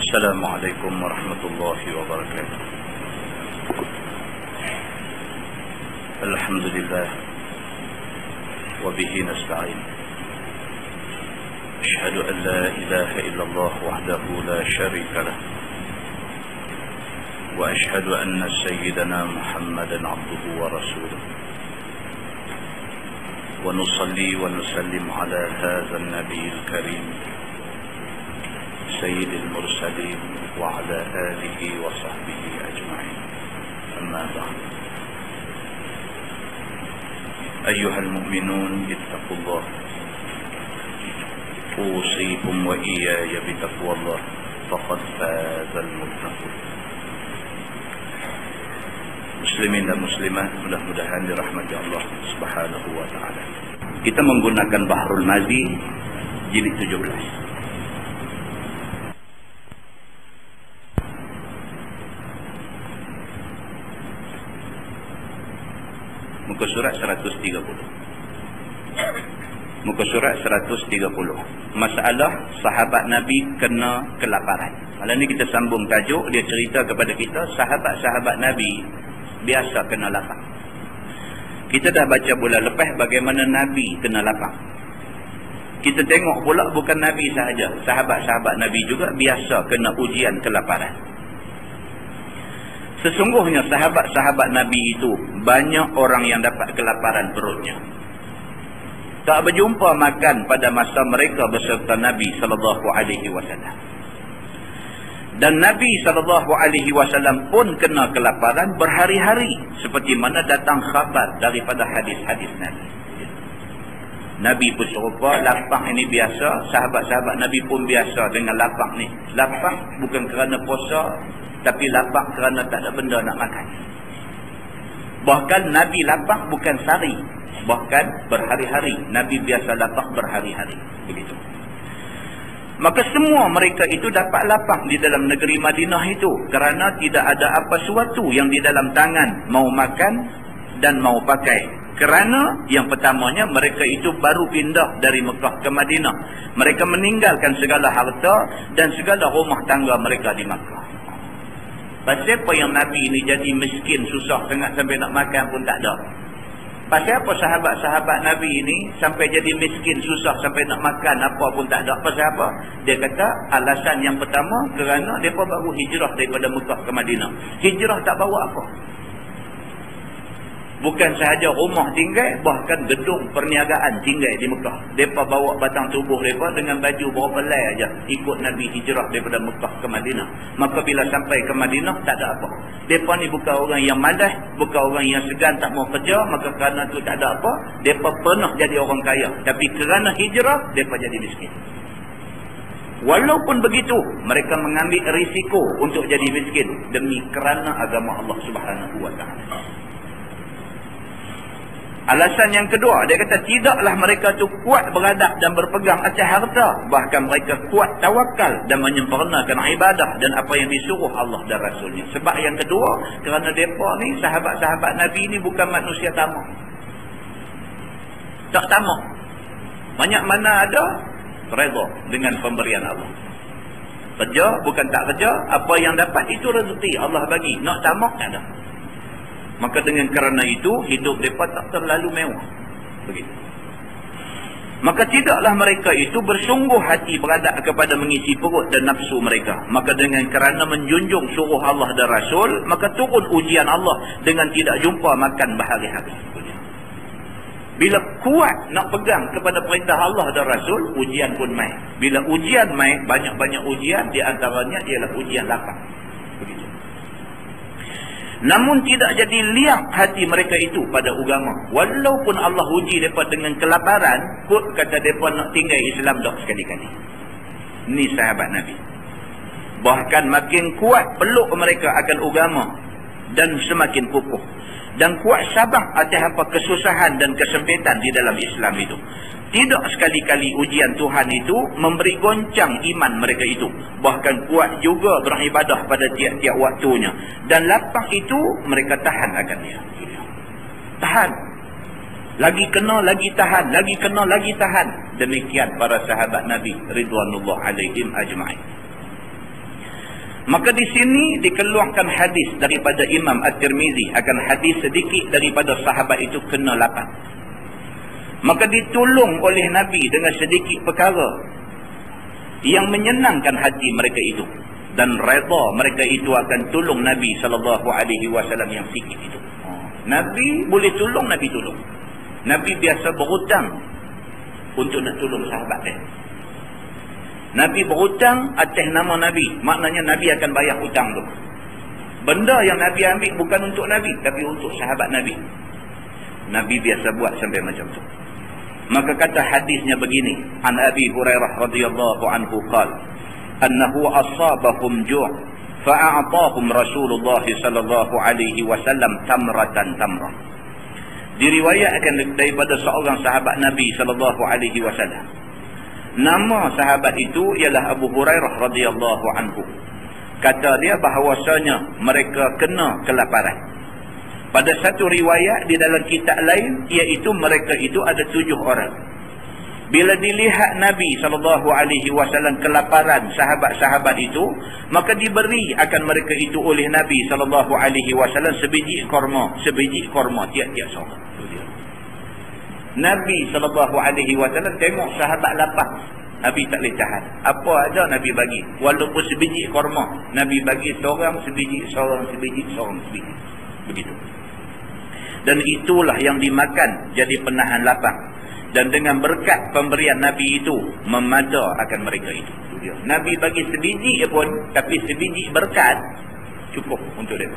السلام عليكم ورحمة الله وبركاته. الحمد لله وبه نستعين. أشهد أن لا إله إلا الله وحده لا شريك له، وأشهد أن سيدنا محمدا عبده ورسوله، ونصلي ونسلم على هذا النبي الكريم سيد المرسلين وعلى آله وصحبه أجمعين. أما بعد، أيها المؤمنون اتقوا الله، أوصيكم وإياي بتقوى الله، فقد فاز المتقون. Muslimin dan muslimat, mudah-mudahan dirahmati Allah Subhanahu wa taala. Kita menggunakan Bahrul Mazi jilid 17. Muka surat 130. Muka surat 130. Masalah sahabat Nabi kena kelaparan. Malam ni kita sambung tajuk. Dia cerita kepada kita sahabat-sahabat Nabi biasa kena lapar. Kita dah baca bulan lepas bagaimana Nabi kena lapar. Kita tengok pula bukan Nabi sahaja, sahabat-sahabat Nabi juga biasa kena ujian kelaparan. Sesungguhnya sahabat-sahabat Nabi itu banyak orang yang dapat kelaparan perutnya. Tak berjumpa makan pada masa mereka beserta Nabi SAW. Dan Nabi SAW pun kena kelaparan berhari-hari, seperti mana datang khabar daripada hadis-hadis Nabi. Nabi pun serupa, lapang ini biasa, sahabat-sahabat Nabi pun biasa dengan lapang ni. Lapang bukan kerana puasa, tapi lapang kerana tak ada benda nak makan. Bahkan Nabi lapang bukan sehari, bahkan berhari-hari. Nabi biasa lapang berhari-hari. Begitu. Maka semua mereka itu dapat lapang di dalam negeri Madinah itu, kerana tidak ada apa sesuatu yang di dalam tangan mau makan dan mau pakai. Kerana yang pertamanya mereka itu baru pindah dari Mekah ke Madinah. Mereka meninggalkan segala harta dan segala rumah tangga mereka di Mekah. Pasal apa yang Nabi ini jadi miskin, susah sangat sampai nak makan pun tak ada? Pasal apa sahabat-sahabat Nabi ini sampai jadi miskin, susah sampai nak makan apa pun tak ada? Pasal apa? Dia kata alasan yang pertama kerana mereka baru hijrah daripada Mekah ke Madinah. Hijrah tak bawa apa. Bukan sahaja rumah tinggal, bahkan gedung perniagaan tinggal di Mekah. Mereka bawa batang tubuh mereka dengan baju berapa helai aja, ikut Nabi hijrah daripada Mekah ke Madinah. Maka bila sampai ke Madinah, tak ada apa. Mereka ni bukan orang yang malas, bukan orang yang segan tak mau kerja, maka kerana tu tak ada apa. Mereka pernah jadi orang kaya, tapi kerana hijrah, mereka jadi miskin. Walaupun begitu, mereka mengambil risiko untuk jadi miskin demi kerana agama Allah Subhanahu wa taala. Alasan yang kedua, dia kata tidaklah mereka tu kuat beradab dan berpegang atas harta. Bahkan mereka kuat tawakal dan menyempurnakan ibadah dan apa yang disuruh Allah dan Rasulnya. Sebab yang kedua, kerana mereka ni, sahabat-sahabat Nabi ni bukan manusia tamak. Tak tamak. Banyak mana ada, redha dengan pemberian Allah. Kerja, bukan tak kerja, apa yang dapat itu rezeki Allah bagi. Nak tamak, tak ada. Maka dengan kerana itu, hidup mereka tak terlalu mewah. Begitu. Maka tidaklah mereka itu bersungguh hati beradab kepada mengisi perut dan nafsu mereka. Maka dengan kerana menjunjung suruh Allah dan Rasul, maka turun ujian Allah dengan tidak jumpa makan berhari-hari. Bila kuat nak pegang kepada perintah Allah dan Rasul, ujian pun main. Bila ujian main, banyak-banyak ujian, di antaranya ialah ujian lapar. Begitu. Namun tidak jadi liak hati mereka itu pada agama. Walaupun Allah uji mereka dengan kelaparan, pun kata mereka nak tinggal Islam dah sekali-kali. Ini sahabat Nabi. Bahkan makin kuat peluk mereka akan agama dan semakin kukuh. Dan kuat sabar atas apa kesusahan dan kesempitan di dalam Islam itu. Tidak sekali-kali ujian Tuhan itu memberi goncang iman mereka itu. Bahkan kuat juga beribadah pada tiap-tiap waktunya. Dan lapang itu mereka tahan akan dia. Tahan. Lagi kena, lagi tahan. Lagi kena, lagi tahan. Demikian para sahabat Nabi Ridwanullah alaihim ajma'in. Maka di sini dikeluarkan hadis daripada Imam At-Tirmizi akan hadis sedikit daripada sahabat itu kena lapar. Maka ditolong oleh Nabi dengan sedikit perkara yang menyenangkan hati mereka itu, dan redha mereka itu akan tolong Nabi SAW yang sikit itu. Nabi boleh tolong, Nabi tolong. Nabi biasa berhutang untuk nak tolong sahabat dia. Nabi berhutang atas nama Nabi, maknanya Nabi akan bayar hutang tu. Benda yang Nabi ambil bukan untuk Nabi, tapi untuk sahabat Nabi. Nabi biasa buat sampai macam tu. Maka kata hadisnya begini, an Abi Hurairah radhiyallahu anhu qala annahu asabahum ju' fa'a'tahum Rasulullah sallallahu alaihi wasallam tamratan tamrah. Diriwayatkan daripada seorang sahabat Nabi sallallahu alaihi wasallam. Nama sahabat itu ialah Abu Hurairah radhiyallahu anhu. Kata dia bahawasanya mereka kena kelaparan. Pada satu riwayat di dalam kitab lain, iaitu mereka itu ada 7 orang. Bila dilihat Nabi SAW kelaparan sahabat-sahabat itu, maka diberi akan mereka itu oleh Nabi SAW sebiji korma tiap-tiap seorang. Nabi SAW tengok sahabat lapar, Nabi tak boleh tahan. Apa ada Nabi bagi, walaupun sebiji korma, Nabi bagi seorang sebiji, seorang sebiji, seorang sebiji. Begitu. Dan itulah yang dimakan jadi penahan lapar. Dan dengan berkat pemberian Nabi itu, memada akan mereka itu. Nabi bagi sebiji pun, tapi sebiji berkat cukup untuk dia.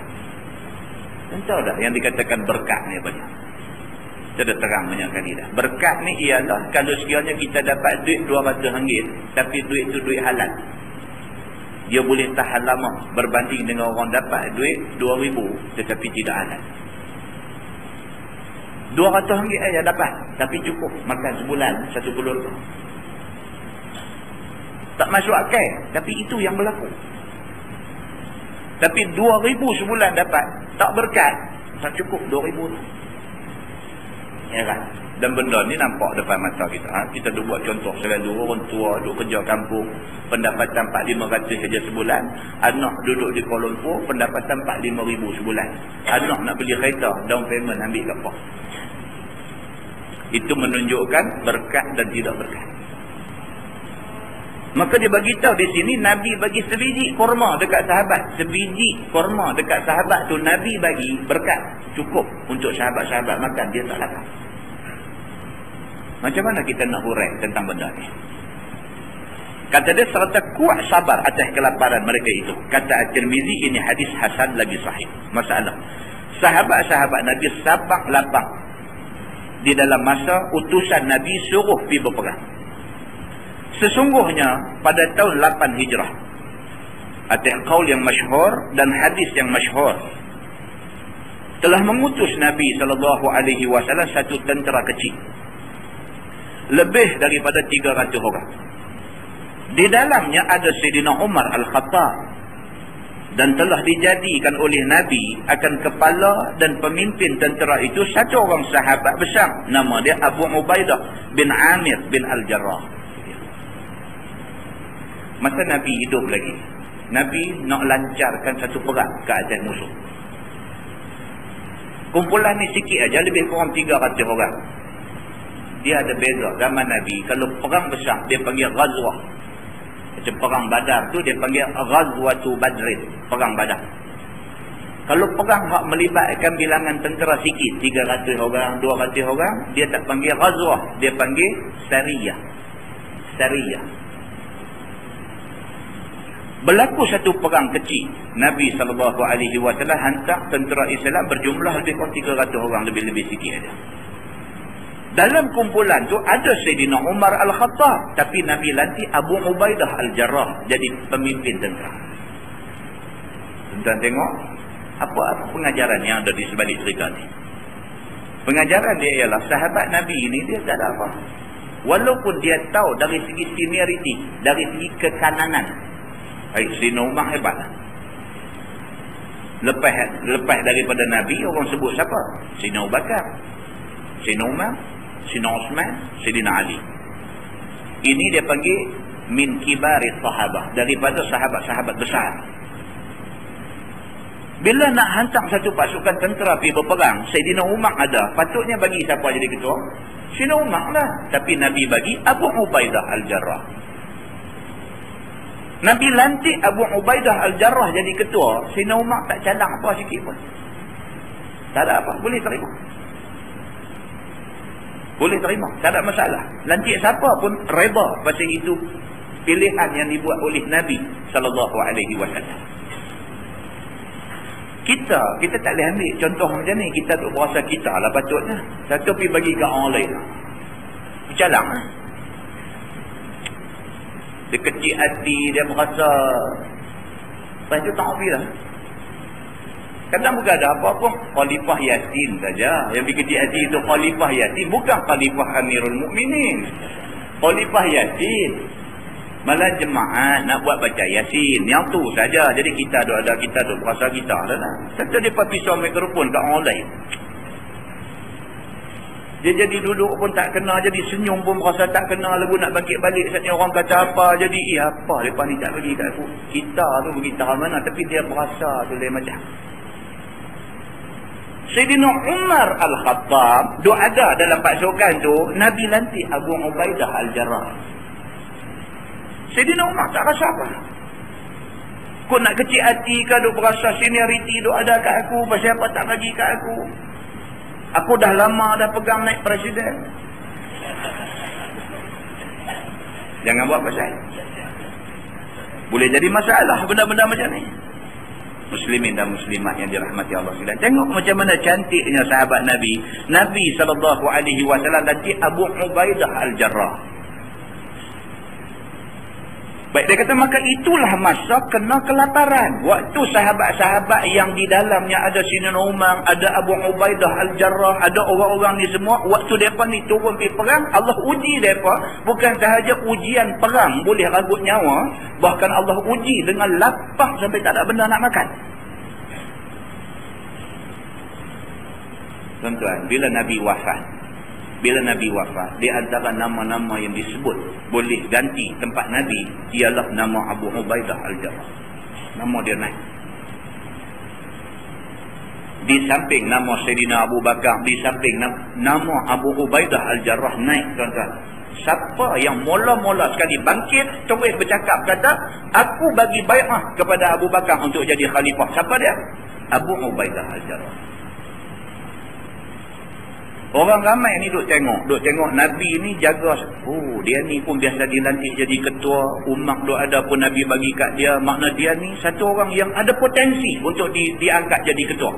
Entah dah yang dikatakan berkat ni apa dia? Kita dah terang banyak kali dah. Berkat ni ialah kalau sekiranya kita dapat duit RM200, tapi duit tu duit halal, dia boleh tahan lama berbanding dengan orang dapat duit RM2,000 tetapi tidak halal. RM200 aja dapat, tapi cukup makan sebulan 1 keluarga. Tak masuk akal, tapi itu yang berlaku. Tapi RM2,000 sebulan dapat, tak berkat, tak cukup RM2,000 tu. Ya kan? Dan benda ni nampak depan mata kita. Kita dah buat contoh selalu, orang tua duduk kerja kampung, pendapatan 400-500 saja sebulan. Anak duduk di Kuala Lumpur, pendapatan 45,000 sebulan. Anak nak beli kereta, down payment ambil kat apa? Itu menunjukkan berkat dan tidak berkat. Maka dia bagi tahu di sini, Nabi bagi sebiji korma dekat sahabat. Sebiji korma dekat sahabat tu Nabi bagi berkat, cukup untuk sahabat-sahabat makan, dia tak lapar. Macam mana kita nak hurai tentang benda ni? Kata dia, serta kuat sabar atas kelaparan mereka itu. Kata At-Tirmizi, ini hadis hasan lagi sahih. Masalah, sahabat-sahabat Nabi sabar lapar di dalam masa utusan Nabi suruh pergi berperang. Sesungguhnya pada tahun 8 Hijrah, atas qaul yang masyhur dan hadis yang masyhur, telah mengutus Nabi SAW satu tentera kecil, lebih daripada 300 orang. Di dalamnya ada Sayyidina Umar Al-Khattab, dan telah dijadikan oleh Nabi akan kepala dan pemimpin tentera itu satu orang sahabat besar, nama dia Abu Ubaidah bin Amir bin Al-Jarrah. Masa Nabi hidup lagi, Nabi nak lancarkan satu perang ke atas musuh. Kumpulan ni sikit aja, lebih kurang 300 orang. Dia ada beza. Zaman Nabi, kalau perang besar, dia panggil Ghazwah. Macam perang Badar tu, dia panggil Ghazwatu Badrin, perang Badar. Kalau perang hak melibatkan bilangan tentera sikit, 300 orang, 200 orang, dia tak panggil Ghazwah, dia panggil Sariyah. Sariyah. Berlaku satu perang kecil. Nabi SAW hantar tentera Islam berjumlah lebih kurang 300 orang, lebih-lebih sikit aja. Dalam kumpulan tu ada Sayyidina Umar Al-Khattab, tapi Nabi lantik Abu Ubaidah Al-Jarrah jadi pemimpin tentera. Tuan-tuan tengok apa pengajaran yang ada di sebalik cerita ni. Pengajaran dia ialah sahabat Nabi ini dia tak ada apa. Walaupun dia tahu dari segi seniority, dari segi kekananan, Sayyidina Umar hebat. Lepas daripada Nabi, orang sebut siapa? Sayyidina Abu Bakar, Sayyidina Umar, Sayyidina Osman, Sayyidina Ali. Ini dia panggil min kibari sahabah, daripada sahabat-sahabat besar. Bila nak hantar satu pasukan tentera pergi berperang, Saidina Umar ada. Patutnya bagi siapa jadi ketua? Saidina Umar lah. Tapi Nabi bagi Abu Ubaidah Al-Jarrah. Nabi lantik Abu Ubaidah Al-Jarrah jadi ketua. Saidina Umar tak calang apa sikit pun. Tak ada apa. Boleh terima. Boleh terima. Tak ada masalah. Lantik siapa pun reda pasal itu pilihan yang dibuat oleh Nabi SAW. Kita tak boleh ambil contoh macam ni. Kita tu berasa kita lah patutnya. Satu pergi bagi ke orang lain. Bercalang lah. Dia kecil hati, dia berasa. Lepas tu tak pergi lah. Kadang bukan ada apa-apa. Khalifah Yasin saja. Yang pergi kecil hati itu Khalifah Yasin. Bukan Khalifah Amirul Mukminin. Khalifah Yasin. Malah jemaah nak buat baca Yasin. Yang tu saja. Jadi kita ada kita tu berasa kita lah. Kata dia pisau mikrofon kat orang lain. Dia jadi duduk pun tak kena. Jadi senyum pun berasa tak kena. Lagu nak bangkit balik. Saatnya orang kata apa. Jadi apa lepas ni tak bagi kat aku. Kita tu begitu mana. Tapi dia berasa tu lain macam. Sayyidina Umar Al-Khattab. Dia ada dalam pasukan tu. Nabi lantik Abu Ubaidah Al-Jarrah. Sayyidina Umar tak rasa apa. Kau nak kecil hati ke duk berasa senioriti duk ada kat aku. Pasal apa tak bagi kat aku. Aku dah lama dah pegang naik presiden. Jangan buat pasal. Boleh jadi masalah benda-benda macam ni. Muslimin dan muslimat yang dirahmati Allah sekalian. Tengok macam mana cantiknya sahabat Nabi. Nabi SAW lantik Abu Ubaidah Al-Jarrah. Baik, dia kata maka itulah masa kena kelaparan. Waktu sahabat-sahabat yang di dalamnya ada Sayyidina Umar, ada Abu Ubaidah Al-Jarrah, ada orang-orang ni semua, waktu mereka ni turun pergi perang, Allah uji mereka. Bukan sahaja ujian perang boleh ragut nyawa, bahkan Allah uji dengan lapar sampai tak ada benda nak makan. Tuan-tuan, bila Nabi wafat, di antara nama-nama yang disebut boleh ganti tempat Nabi ialah nama Abu Ubaidah Al-Jarrah. Nama dia naik. Di samping nama Sayyidina Abu Bakar, di samping nama Abu Ubaidah Al-Jarrah naik, tuan-tuan. Siapa yang mula-mula sekali bangkit terus bercakap kata, aku bagi bai'ah kepada Abu Bakar untuk jadi khalifah. Siapa dia? Abu Ubaidah Al-Jarrah. Orang ramai ni duk tengok Nabi ni jaga. Oh, dia ni pun biasa dilantik jadi ketua. Umar duk ada pun Nabi bagi kat dia. Makna dia ni satu orang yang ada potensi untuk diangkat jadi ketua.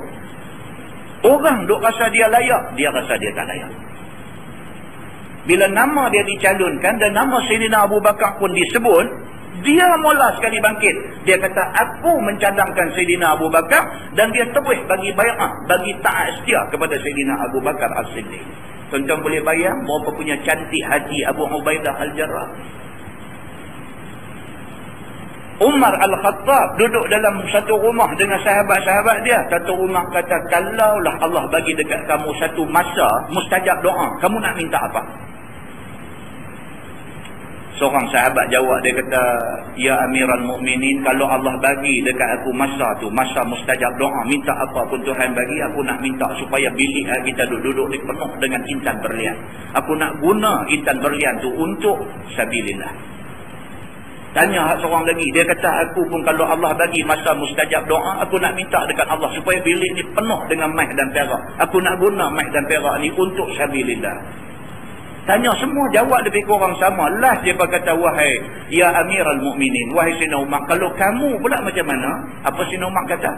Orang duk rasa dia layak, dia rasa dia tak layak. Bila nama dia dicalonkan dan nama Sayyidina Abu Bakar pun disebut, dia mula sekali bangkit. Dia kata, aku mencadangkan Sayyidina Abu Bakar, dan dia terus bagi bai'ah, bagi taat setia kepada Sayyidina Abu Bakar As-Siddiq. Tuan-tuan boleh bayang berapa punya cantik hati Abu Ubaidah Al-Jarrah. Umar Al-Khattab duduk dalam satu rumah dengan sahabat-sahabat dia. Satu Umar kata, kalaulah Allah bagi dekat kamu satu masa mustajab doa, kamu nak minta apa? Seorang sahabat jawab, dia kata, ya Amiral Mukminin, kalau Allah bagi dekat aku masa tu, masa mustajab doa, minta apa pun Tuhan bagi, aku nak minta supaya bilik kita duduk ni penuh dengan intan berlian. Aku nak guna intan berlian tu untuk sabilillah. Tanya seorang lagi, dia kata, aku pun kalau Allah bagi masa mustajab doa, aku nak minta dekat Allah supaya bilik ni penuh dengan emas dan perak. Aku nak guna emas dan perak ni untuk sabilillah. Tanya semua jawab lebih kurang sama. Last dia berkata, wahai ya Amiral Mukminin, wahai Sayyidina Umar, kalau kamu pula macam mana? Apa Sayyidina Umar kata?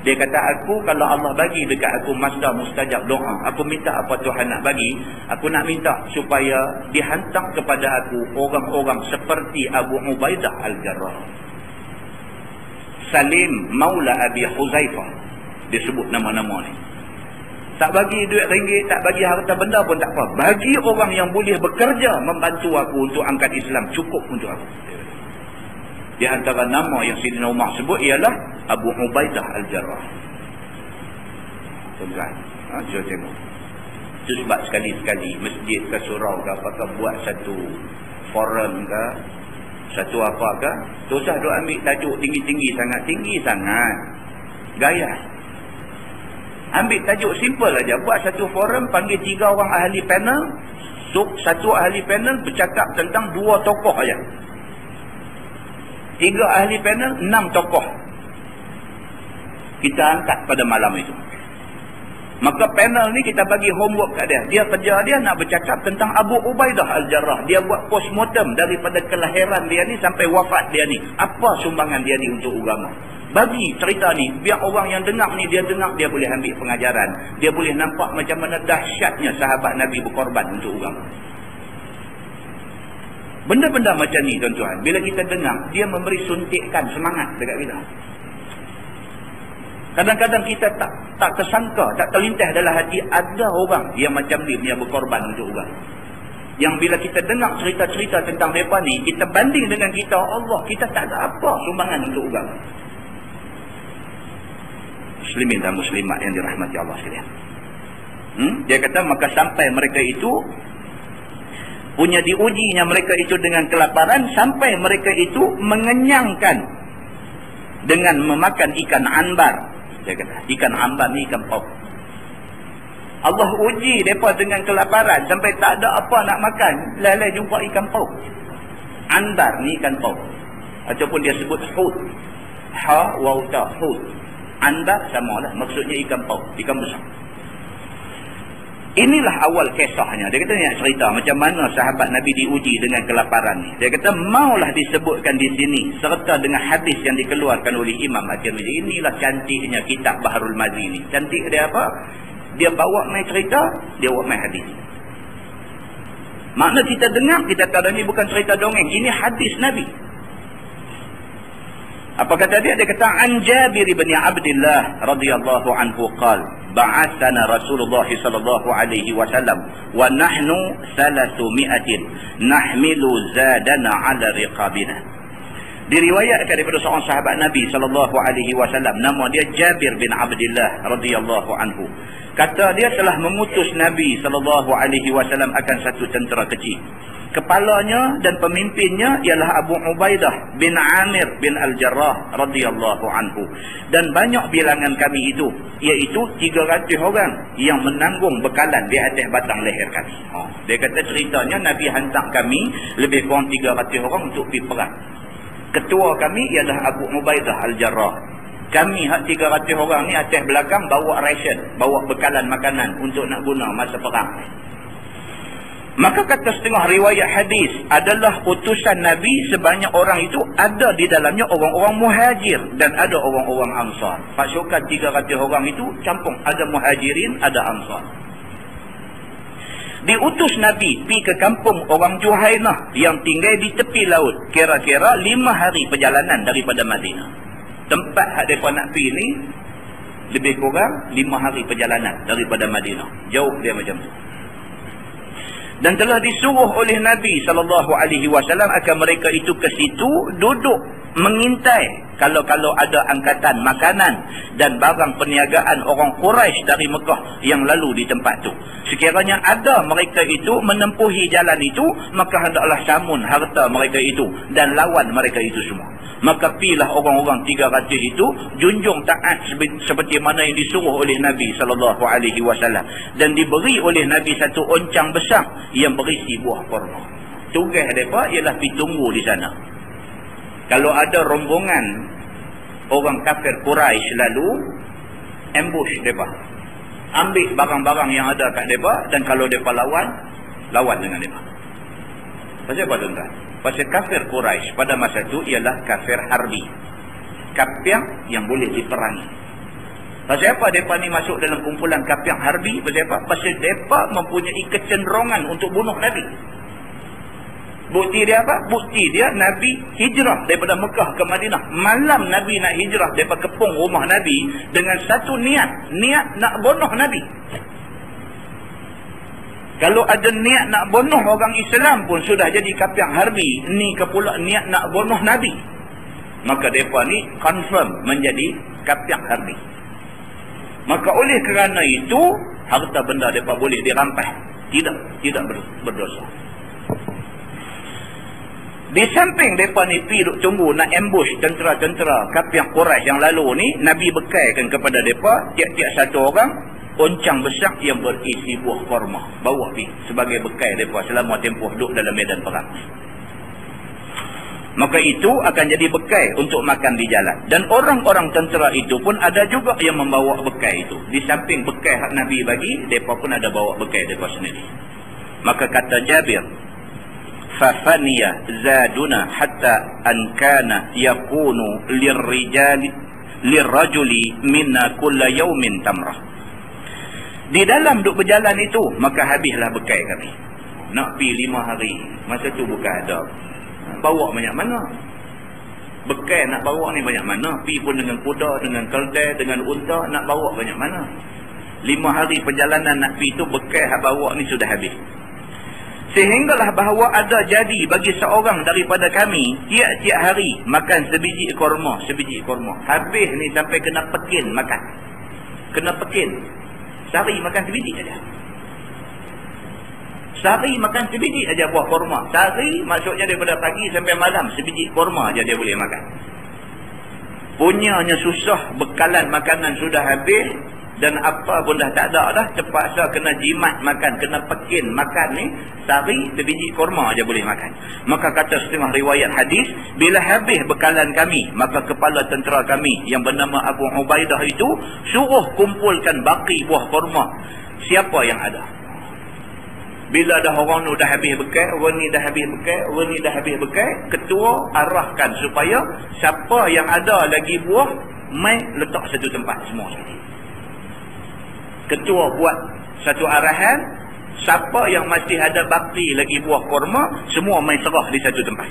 Dia kata, aku kalau Allah bagi dekat aku masa mustajab doa, aku minta apa Tuhan nak bagi, aku nak minta supaya dihantar kepada aku orang-orang seperti Abu Ubaidah Al-Jarrah, Salim Maula Abi Huzaifah. Dia sebut nama-nama ni. Tak bagi duit ringgit, tak bagi harta benda pun tak apa. Bagi orang yang boleh bekerja membantu aku untuk angkat Islam, cukup untuk aku. Di antara nama yang Sayyidina Umar sebut ialah Abu Ubaidah Al-Jarrah. Tuan-tuan, cuba tengok. Itu sebab sekali-sekali masjid ke surau ke apakah buat satu forum ke, satu apa ke, tak usah duk ambil tajuk tinggi-tinggi sangat. Tinggi sangat. Gaya. Ambil tajuk simple aja. Buat satu forum, panggil 3 orang ahli panel. Satu ahli panel bercakap tentang 2 tokoh aja. 3 ahli panel, 6 tokoh. Kita angkat pada malam itu. Maka panel ni kita bagi homework kat dia. Dia kerja dia nak bercakap tentang Abu Ubaidah Al-Jarrah. Dia buat postmortem daripada kelahiran dia ni sampai wafat dia ni. Apa sumbangan dia ni untuk agama. Bagi cerita ni, biar orang yang dengar ni, dia dengar, dia boleh ambil pengajaran. Dia boleh nampak macam mana dahsyatnya sahabat Nabi berkorban untuk agama. Benda-benda macam ni tuan-tuan, bila kita dengar, dia memberi suntikan semangat dekat kita. Kadang-kadang kita tak tersangka, tak terlintas dalam hati ada orang yang macam ni yang berkorban untuk agama. Yang bila kita dengar cerita-cerita tentang mereka ni, kita banding dengan kita, Allah, kita tak ada apa sumbangan untuk agama. Muslimin dan muslimat yang dirahmati Allah sekalian. Dia kata maka sampai mereka itu punya diujinya mereka itu dengan kelaparan, sampai mereka itu mengenyangkan dengan memakan ikan ambar. Dia kata ikan ambar ni ikan paus. Allah uji mereka dengan kelaparan sampai tak ada apa nak makan, lelai jumpa ikan paus. Ambar ni ikan paus, ataupun dia sebut hut. Ha wa ta hut. Ambar samalah, maksudnya ikan paus, ikan besar. Inilah awal kisahnya. Dia kata nak cerita macam mana sahabat Nabi diuji dengan kelaparan ni. Dia kata maulah disebutkan di sini serta dengan hadis yang dikeluarkan oleh Imam At-Tirmidzi. Inilah cantiknya kitab Baharul Mazi ni. Cantik dia apa? Dia bawa mai cerita, dia bawa mai hadis. Makna kita dengar, kita tahu ni bukan cerita dongeng, ini hadis Nabi. Apa kata dia? Dia kata an Jabir bin Abdullah radhiyallahu anhu qala ba'athana Rasulullah sallallahu alaihi wasallam wa nahnu 300 nahmilu zadana ala riqabina. Diriwayatkan daripada seorang sahabat Nabi sallallahu alaihi wasallam, nama dia Jabir bin Abdullah radhiyallahu anhu. Kata dia telah mengutus Nabi sallallahu alaihi wasallam akan satu tentera kecil. Kepalanya dan pemimpinnya ialah Abu Ubaidah bin Amir bin Al-Jarrah radhiyallahu anhu. Dan banyak bilangan kami itu, iaitu 300 orang yang menanggung bekalan di atas batang leher kami. Dia kata ceritanya Nabi hantar kami lebih kurang 300 orang untuk pergi perang. Ketua kami ialah Abu Ubaidah Al-Jarrah. Kami 300 orang ni atas belakang bawa ration, bawa bekalan makanan untuk nak guna masa perang. Maka kata setengah riwayat hadis adalah utusan Nabi, sebanyak orang itu ada di dalamnya orang-orang muhajir dan ada orang-orang ansar. Pasukan 300 orang itu campur, ada muhajirin, ada ansar. Diutus Nabi pergi ke kampung orang Juhainah yang tinggal di tepi laut, kira-kira 5 hari perjalanan daripada Madinah. Tempat hak mereka nak pergi ni lebih kurang 5 hari perjalanan daripada Madinah. Jauh dia macam tu. Dan telah disuruh oleh Nabi SAW akan mereka itu ke situ duduk mengintai kalau ada angkatan makanan dan barang perniagaan orang Quraisy dari Mekah yang lalu di tempat tu. Sekiranya ada mereka itu menempuhi jalan itu, maka hendaklah samun harta mereka itu dan lawan mereka itu semua. Maka pilah orang-orang 300 itu junjung taat seperti mana yang disuruh oleh Nabi SAW, dan diberi oleh Nabi satu oncang besar yang berisi buah kurma. Tugas mereka ialah pergi tunggu di sana. Kalau ada rombongan orang kafir Quraisy lalu, ambush mereka, ambil barang-barang yang ada kat mereka, dan kalau mereka lawan dengan mereka. Pasal apa tuan-tuan? Pasal kafir Quraisy pada masa itu ialah kafir harbi, kafir yang boleh diperangi. Pasal apa mereka ni masuk dalam kumpulan kafir harbi? Pasal apa? Pasal mereka mempunyai kecenderungan untuk bunuh Nabi. Bukti dia apa? Bukti dia Nabi hijrah daripada Mekah ke Madinah. Malam Nabi nak hijrah daripada kepung rumah Nabi dengan satu niat nak bunuh Nabi. Kalau ada niat nak bunuh orang Islam pun sudah jadi kafir harbi, ni ke pula niat nak bunuh Nabi. Maka mereka ni confirm menjadi kafir harbi. Maka oleh kerana itu harta benda mereka boleh dirampas, tidak berdosa. Di samping mereka ni pergi duk tunggu nak ambush tentera-tentera kafir Quraisy yang lalu ni, Nabi bekaikan kepada mereka tiap-tiap satu orang oncang besar yang berisi buah kurma, bawa pergi sebagai bekal mereka selama tempoh duduk dalam medan perang. Maka itu akan jadi bekal untuk makan di jalan. Dan orang-orang tentera itu pun ada juga yang membawa bekal itu. Di samping bekal hak Nabi bagi, mereka pun ada bawa bekal mereka sendiri. Maka kata Jabir, fafaniya zaduna hatta an kana yakunu lirrajuli minna kulla yawmin tamrah. Di dalam duk berjalan itu, maka habislah bekal kami. Nak pi 5 hari, masa tu bukan ada. Bawa banyak mana? Bekal nak bawa ni banyak mana? Pi pun dengan kuda, dengan keldai, dengan unta, nak bawa banyak mana? 5 hari perjalanan nak pi tu, bekal hak bawa ni sudah habis. Sehinggalah bahawa ada jadi bagi seorang daripada kami tiap-tiap hari makan sebiji kurma, sebiji kurma. Habis ni sampai kena pekin makan. Kena pekin. Sehari makan sebiji saja. Sehari makan sebiji saja buah kurma. Sehari maksudnya daripada pagi sampai malam sebiji kurma saja dia boleh makan. Punyanya susah, bekalan makanan sudah habis. Dan apa pun dah tak ada dah, terpaksa kena jimat makan, kena pekin makan ni, sehari sebiji kurma aja boleh makan. Maka kata setengah riwayat hadis, bila habis bekalan kami, maka kepala tentera kami yang bernama Abu Ubaidah itu suruh kumpulkan baki buah kurma. Siapa yang ada? Bila dah orang tu dah habis bekal, orang ni dah habis bekal, orang ni dah habis bekal, ketua arahkan supaya siapa yang ada lagi buah, mai letak satu tempat semua sekali. Ketua buat satu arahan, siapa yang masih ada bakti lagi buah kurma, semua main serah di satu tempat.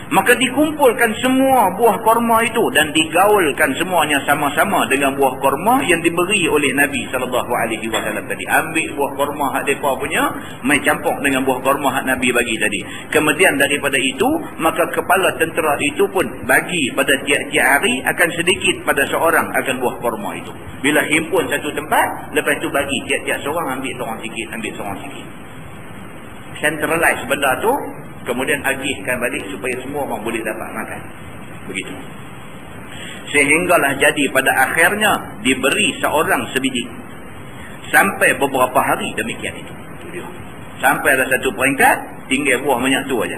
Maka dikumpulkan semua buah kurma itu dan digaulkan semuanya sama-sama dengan buah kurma yang diberi oleh Nabi SAW tadi. Ambil buah kurma hak mereka punya, main campur dengan buah kurma hak Nabi bagi tadi. Kemudian daripada itu, maka kepala tentera itu pun bagi pada tiap-tiap hari akan sedikit pada seorang akan buah kurma itu. Bila himpun satu tempat, lepas itu bagi tiap-tiap seorang ambil seorang sikit, ambil seorang sikit. Centralize benda tu, kemudian agihkan balik supaya semua orang boleh dapat makan. Begitu. Sehinggalah jadi pada akhirnya diberi seorang sebiji. Sampai beberapa hari demikian itu. Sampai ada satu peringkat, tinggal buah banyak tu aja.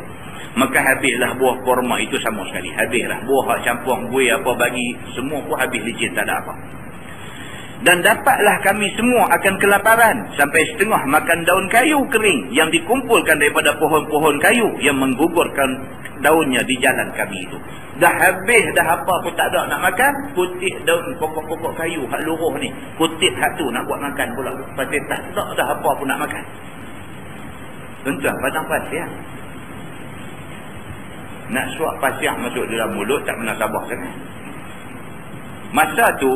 Maka habislah buah kurma itu sama sekali. Habislah buah hak campur buih apa bagi, semua pun habis licin, tak ada apa. Dan dapatlah kami semua akan kelaparan sampai setengah makan daun kayu kering yang dikumpulkan daripada pohon-pohon kayu yang menggugurkan daunnya di jalan kami itu. Dah habis dah apa pun tak ada nak makan, kutip daun pokok-pokok kayu hak luruh ni, kutip hak tu nak buat makan pula. Pasal tak ada dah apa pun nak makan. Tuan-tuan, padang pasir nak suap pasir masuk dalam mulut tak pernah sabar sangat. Masa tu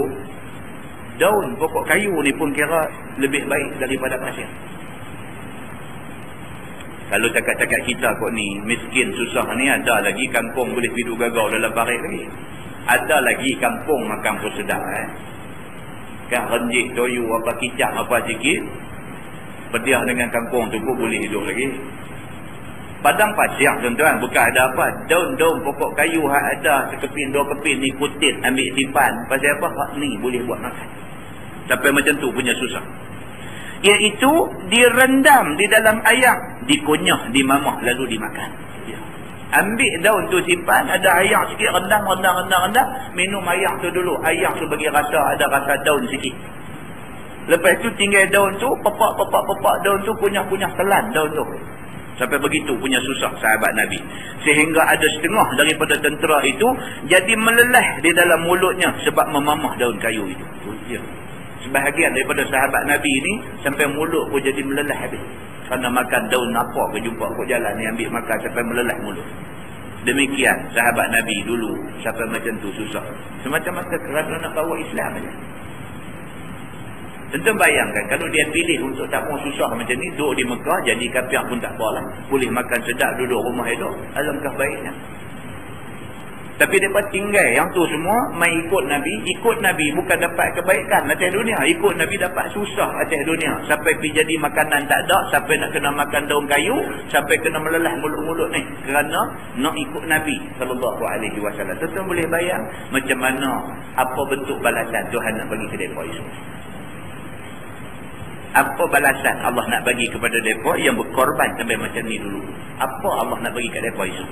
daun pokok kayu ni pun kira lebih baik daripada pasir. Kalau cakap-cakap kita kot ni miskin susah ni, ada lagi kampung boleh hidup gagau dalam parit lagi. Ada lagi kampung makan pun sedap kan, renjik toyu apa kicap apa sikit, pediah dengan kampung tu pun boleh hidup lagi. Padang pasir tuan-tuan bukan ada apa, daun-daun pokok kayu hak ada sekepin dua kepin ni kutip ambil simpan. Pasal apa? Hak ni boleh buat makan. Sampai macam tu punya susah. Iaitu direndam di dalam air, dikunyah, dimamah lalu dimakan. Ambil daun tu simpan, ada air sikit, rendam, minum air tu dulu. Air tu bagi rasa, ada rasa daun sikit. Lepas tu tinggal daun tu, pepak daun tu, kunyah-kunyah telan daun tu. Sampai begitu punya susah sahabat Nabi. Sehingga ada setengah daripada tentera itu jadi meleleh di dalam mulutnya sebab memamah daun kayu itu. Sebahagian daripada sahabat Nabi ini sampai mulut pun jadi meleleh habis. Kerana makan daun apa ke jumpa kat jalan ni, ambil makan sampai meleleh mulut. Demikian sahabat Nabi dulu sampai macam tu susah. Semacam-macam kerana nak bawa Islam saja. Tentu bayangkan kalau dia pilih untuk tak mau susah macam ni, duduk di Mekah jadi kafir pun tak apalah, boleh makan sedap, duduk rumah elok, alangkah baiknya. Tapi mereka tinggal yang tu semua main ikut Nabi. Ikut Nabi bukan dapat kebaikan atas dunia. Ikut Nabi dapat susah atas dunia. Sampai pergi jadi makanan tak ada. Sampai nak kena makan daun kayu. Sampai kena melelah mulut-mulut ni. Kerana nak ikut Nabi SAW. Tuan-tuan boleh bayang macam mana, apa bentuk balasan Tuhan nak bagi ke mereka itu. Apa balasan Allah nak bagi kepada mereka yang berkorban sampai macam ni dulu. Apa Allah nak bagi ke mereka itu.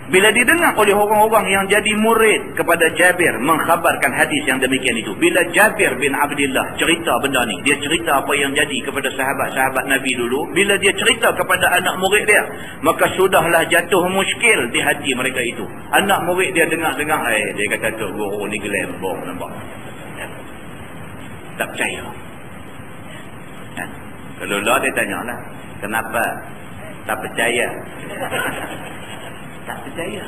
Bila didengar oleh orang-orang yang jadi murid kepada Jabir mengkhabarkan hadis yang demikian itu. Bila Jabir bin Abdullah cerita benda ni. Dia cerita apa yang jadi kepada sahabat-sahabat Nabi dulu. Bila dia cerita kepada anak murid dia. Maka sudahlah jatuh muskil di hati mereka itu. Anak murid dia dengar-dengar. Dia kata tu guru ni gelembong nampak. Tak percaya. Kalau lah dia tanyalah. Kenapa tak percaya? Tak percaya.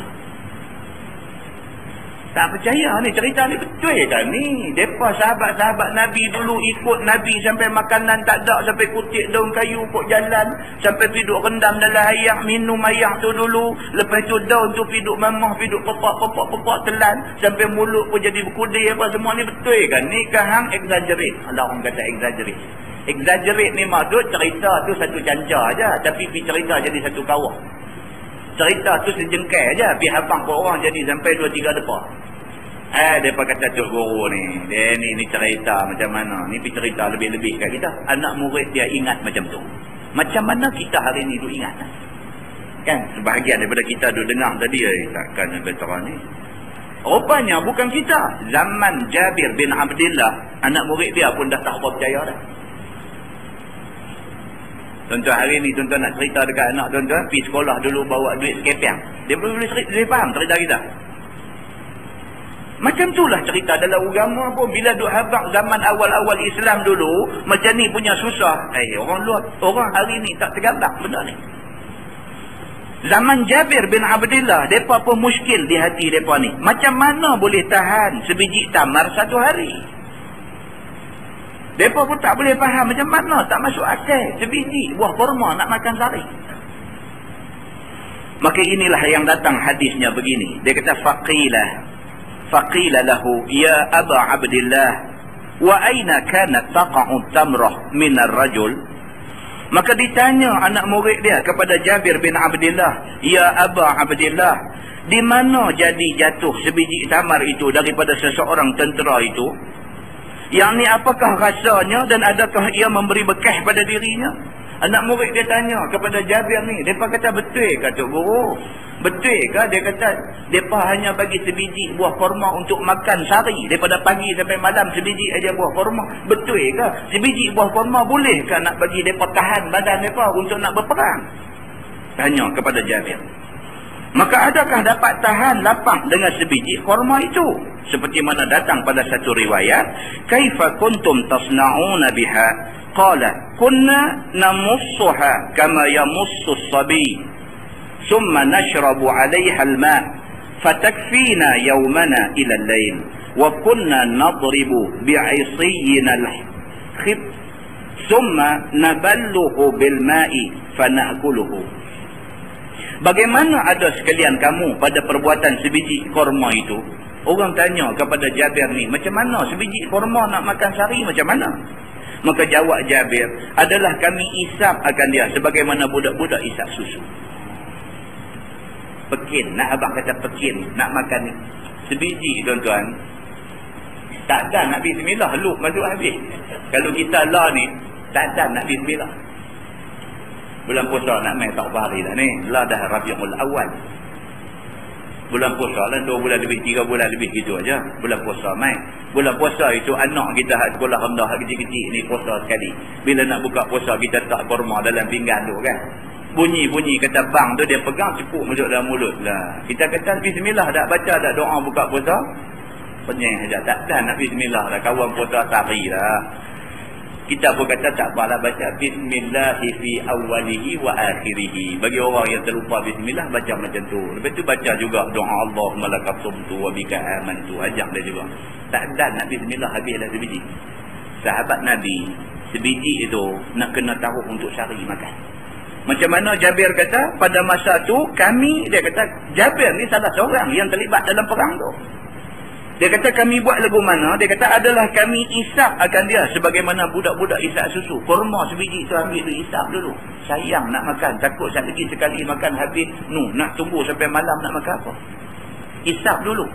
Tak percaya ni cerita ni betul kan ni. Depa sahabat-sahabat Nabi dulu ikut Nabi sampai makanan tak ada, sampai kutip daun kayu kok jalan, sampai piduk rendam dalam air, minum air tu dulu, lepas tu daun tu piduk mamah, piduk pepak telan, sampai mulut pun jadi berkudir apa semua ni betul kan ni. Kahang exaggerate. Allah orang kata exaggerate. Exaggerate ni maksud cerita tu satu canca aja, tapi cerita jadi satu kawah. Cerita tu sejengkai aja, biar abang ke orang jadi sampai 2-3 depa. Depa kata Tok Guru ni, dia ni cerita macam mana? Ni cerita lebih-lebih kat kita. Anak murid dia ingat macam tu. Macam mana kita hari ni tu ingat? Kan sebahagian daripada kita duk dengar tadi, takkan veteran ni. Rupanya bukan kita. Zaman Jabir bin Abdullah, anak murid dia pun dah tak percaya dah. Tuan-tuan hari ni tuan-tuan nak cerita dekat anak tuan-tuan, pergi sekolah dulu bawa duit sekepiang. Dia boleh faham cerita kita. Macam itulah cerita dalam agama pun. Bila duk habaq zaman awal-awal Islam dulu, macam ni punya susah. Orang luar, orang hari ni tak tergambar benda ni. Zaman Jabir bin Abdullah, mereka pun muskil di hati mereka ni. Macam mana boleh tahan sebiji tamar satu hari? Mereka pun tak boleh faham macam mana, tak masuk akal. Sebiji buah kurma nak makan sehari. Maka inilah yang datang hadisnya begini. Dia kata faqila lahu ya Aba Abdillah wa aina kanat taqa'u tamrah min ar-rajul. Maka ditanya anak murid dia kepada Jabir bin Abdillah, ya Aba Abdillah, di mana jadi jatuh sebiji tamar itu daripada seseorang tentera itu? Yang ni apakah rasanya dan adakah ia memberi bekas pada dirinya? Anak murid dia tanya kepada Jabir ni. Mereka kata betul ke Tok Guru? Betul ke? Dia kata mereka hanya bagi sebiji buah kurma untuk makan sehari. Daripada pagi sampai malam sebiji aja buah kurma. Betul ke? Sebiji buah kurma boleh ke nak bagi mereka tahan badan mereka untuk nak berperang? Tanya kepada Jabir. Maka adakah dapat tahan lapang dengan sebiji kurma itu? Seperti mana datang pada satu riwayat, kaifa kuntum tasna'una biha? Qala kunna namussuha kama yamussu as-sabi thumma nashrabu 'alayha al-ma' fatakfina yawmana ila al-layl wa kunna nadribu bi'isiyyina al-khib thumma naballuhu bil-ma'i fana'kuluhu. Bagaimana ada sekalian kamu pada perbuatan sebiji kurma itu? Orang tanya kepada Jabir ni, macam mana sebiji kurma nak makan sehari macam mana? Maka jawab Jabir, adalah kami isap akan dia sebagaimana budak-budak isap susu. Pekin, nak abang kata pekin, nak makan ni. Sebiji tuan-tuan, tak ada nak bismillah, luk masuk habis. Kalau kita lah ni, tak ada nak bismillah. Bulan puasa nak main tak hari dah ni. Lah dah Rabiul Awal. Bulan puasa lah 2 bulan lebih, 3 bulan lebih gitu aja. Bulan puasa main. Bulan puasa itu anak kita hak sekolah rendah, hak kecil-kecil ni puasa sekali. Bila nak buka puasa kita tak kurma dalam pinggan tu kan. Bunyi-bunyi kata bang tu dia pegang cepuk masuk dalam mulut lah. Kita kata bismillah dah baca dah doa buka puasa. Penyeng saja. Tak dah nak bismillah dah. Kawan puasa sehari lah. Kita pun kata tak apalah baca bismillahi fi awalihi wa akhirihi. Bagi orang yang terlupa bismillah baca macam tu. Lepas tu baca juga doa Allahumma lakasumtu wa bika amantu. Ajak dia juga. Tak ada nak bismillah habislah sebiji. Sahabat Nabi sebiji itu nak kena taruh untuk sehari makan. Macam mana Jabir kata, pada masa tu kami, dia kata, Jabir ni salah seorang yang terlibat dalam perang tu. Dia kata kami buat lagu mana, dia kata adalah kami isap akan dia sebagaimana budak-budak isap susu. Kurma sebiji tu ambil tu isap dulu. Sayang nak makan, takut sekali makan habis, nak tunggu sampai malam nak makan apa. Isap dulu.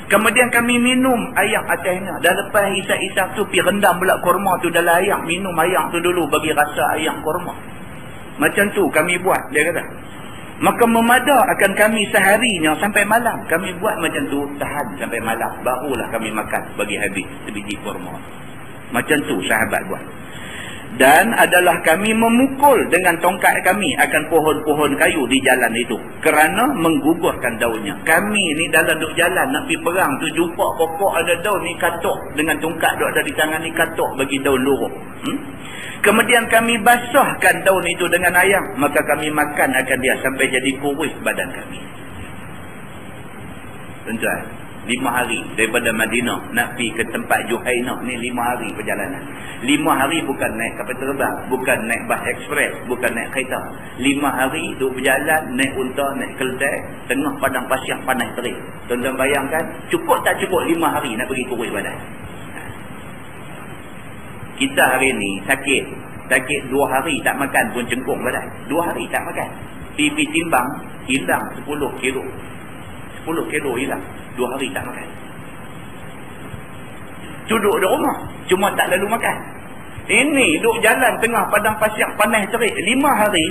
Kemudian kami minum air atasnya. Dah lepas isap-isap tu, pergi rendam pula kurma tu dalam air. Minum air tu dulu bagi rasa air kurma. Macam tu kami buat, dia kata. Maka memada akan kami seharinya sampai malam. Kami buat macam tu, tahan sampai malam. Barulah kami makan bagi habis sebiji kurma. Macam tu sahabat buat. Dan adalah kami memukul dengan tongkat kami akan pohon-pohon kayu di jalan itu. Kerana menggugurkan daunnya. Kami ni dalam duk jalan nak pergi perang tu, jumpa pokok ada daun ni, katuk. Dengan tongkat duk ada di tangan ni, katuk bagi daun luruh. Kemudian kami basahkan daun itu dengan air. Maka kami makan akan dia sampai jadi kurus badan kami. Tuan-tuan, 5 hari daripada Madinah nak pergi ke tempat Juhainah ni 5 hari perjalanan. 5 hari bukan naik kapal terbang, bukan naik bas ekspres, bukan naik kereta. 5 hari duk berjalan, naik unta, naik keldai, tengah padang pasir panas terik. Tuan-tuan bayangkan, cukup tak cukup 5 hari nak pergi kurus badan? Kita hari ni sakit 2 hari tak makan pun cengkung badan. 2 hari tak makan. Pipi timbang hilang 10 kilo. 10 kilo hilang. 2 hari tak makan. Duduk di rumah, cuma tak lalu makan. Ini duduk jalan tengah padang pasir panas terik 5 hari.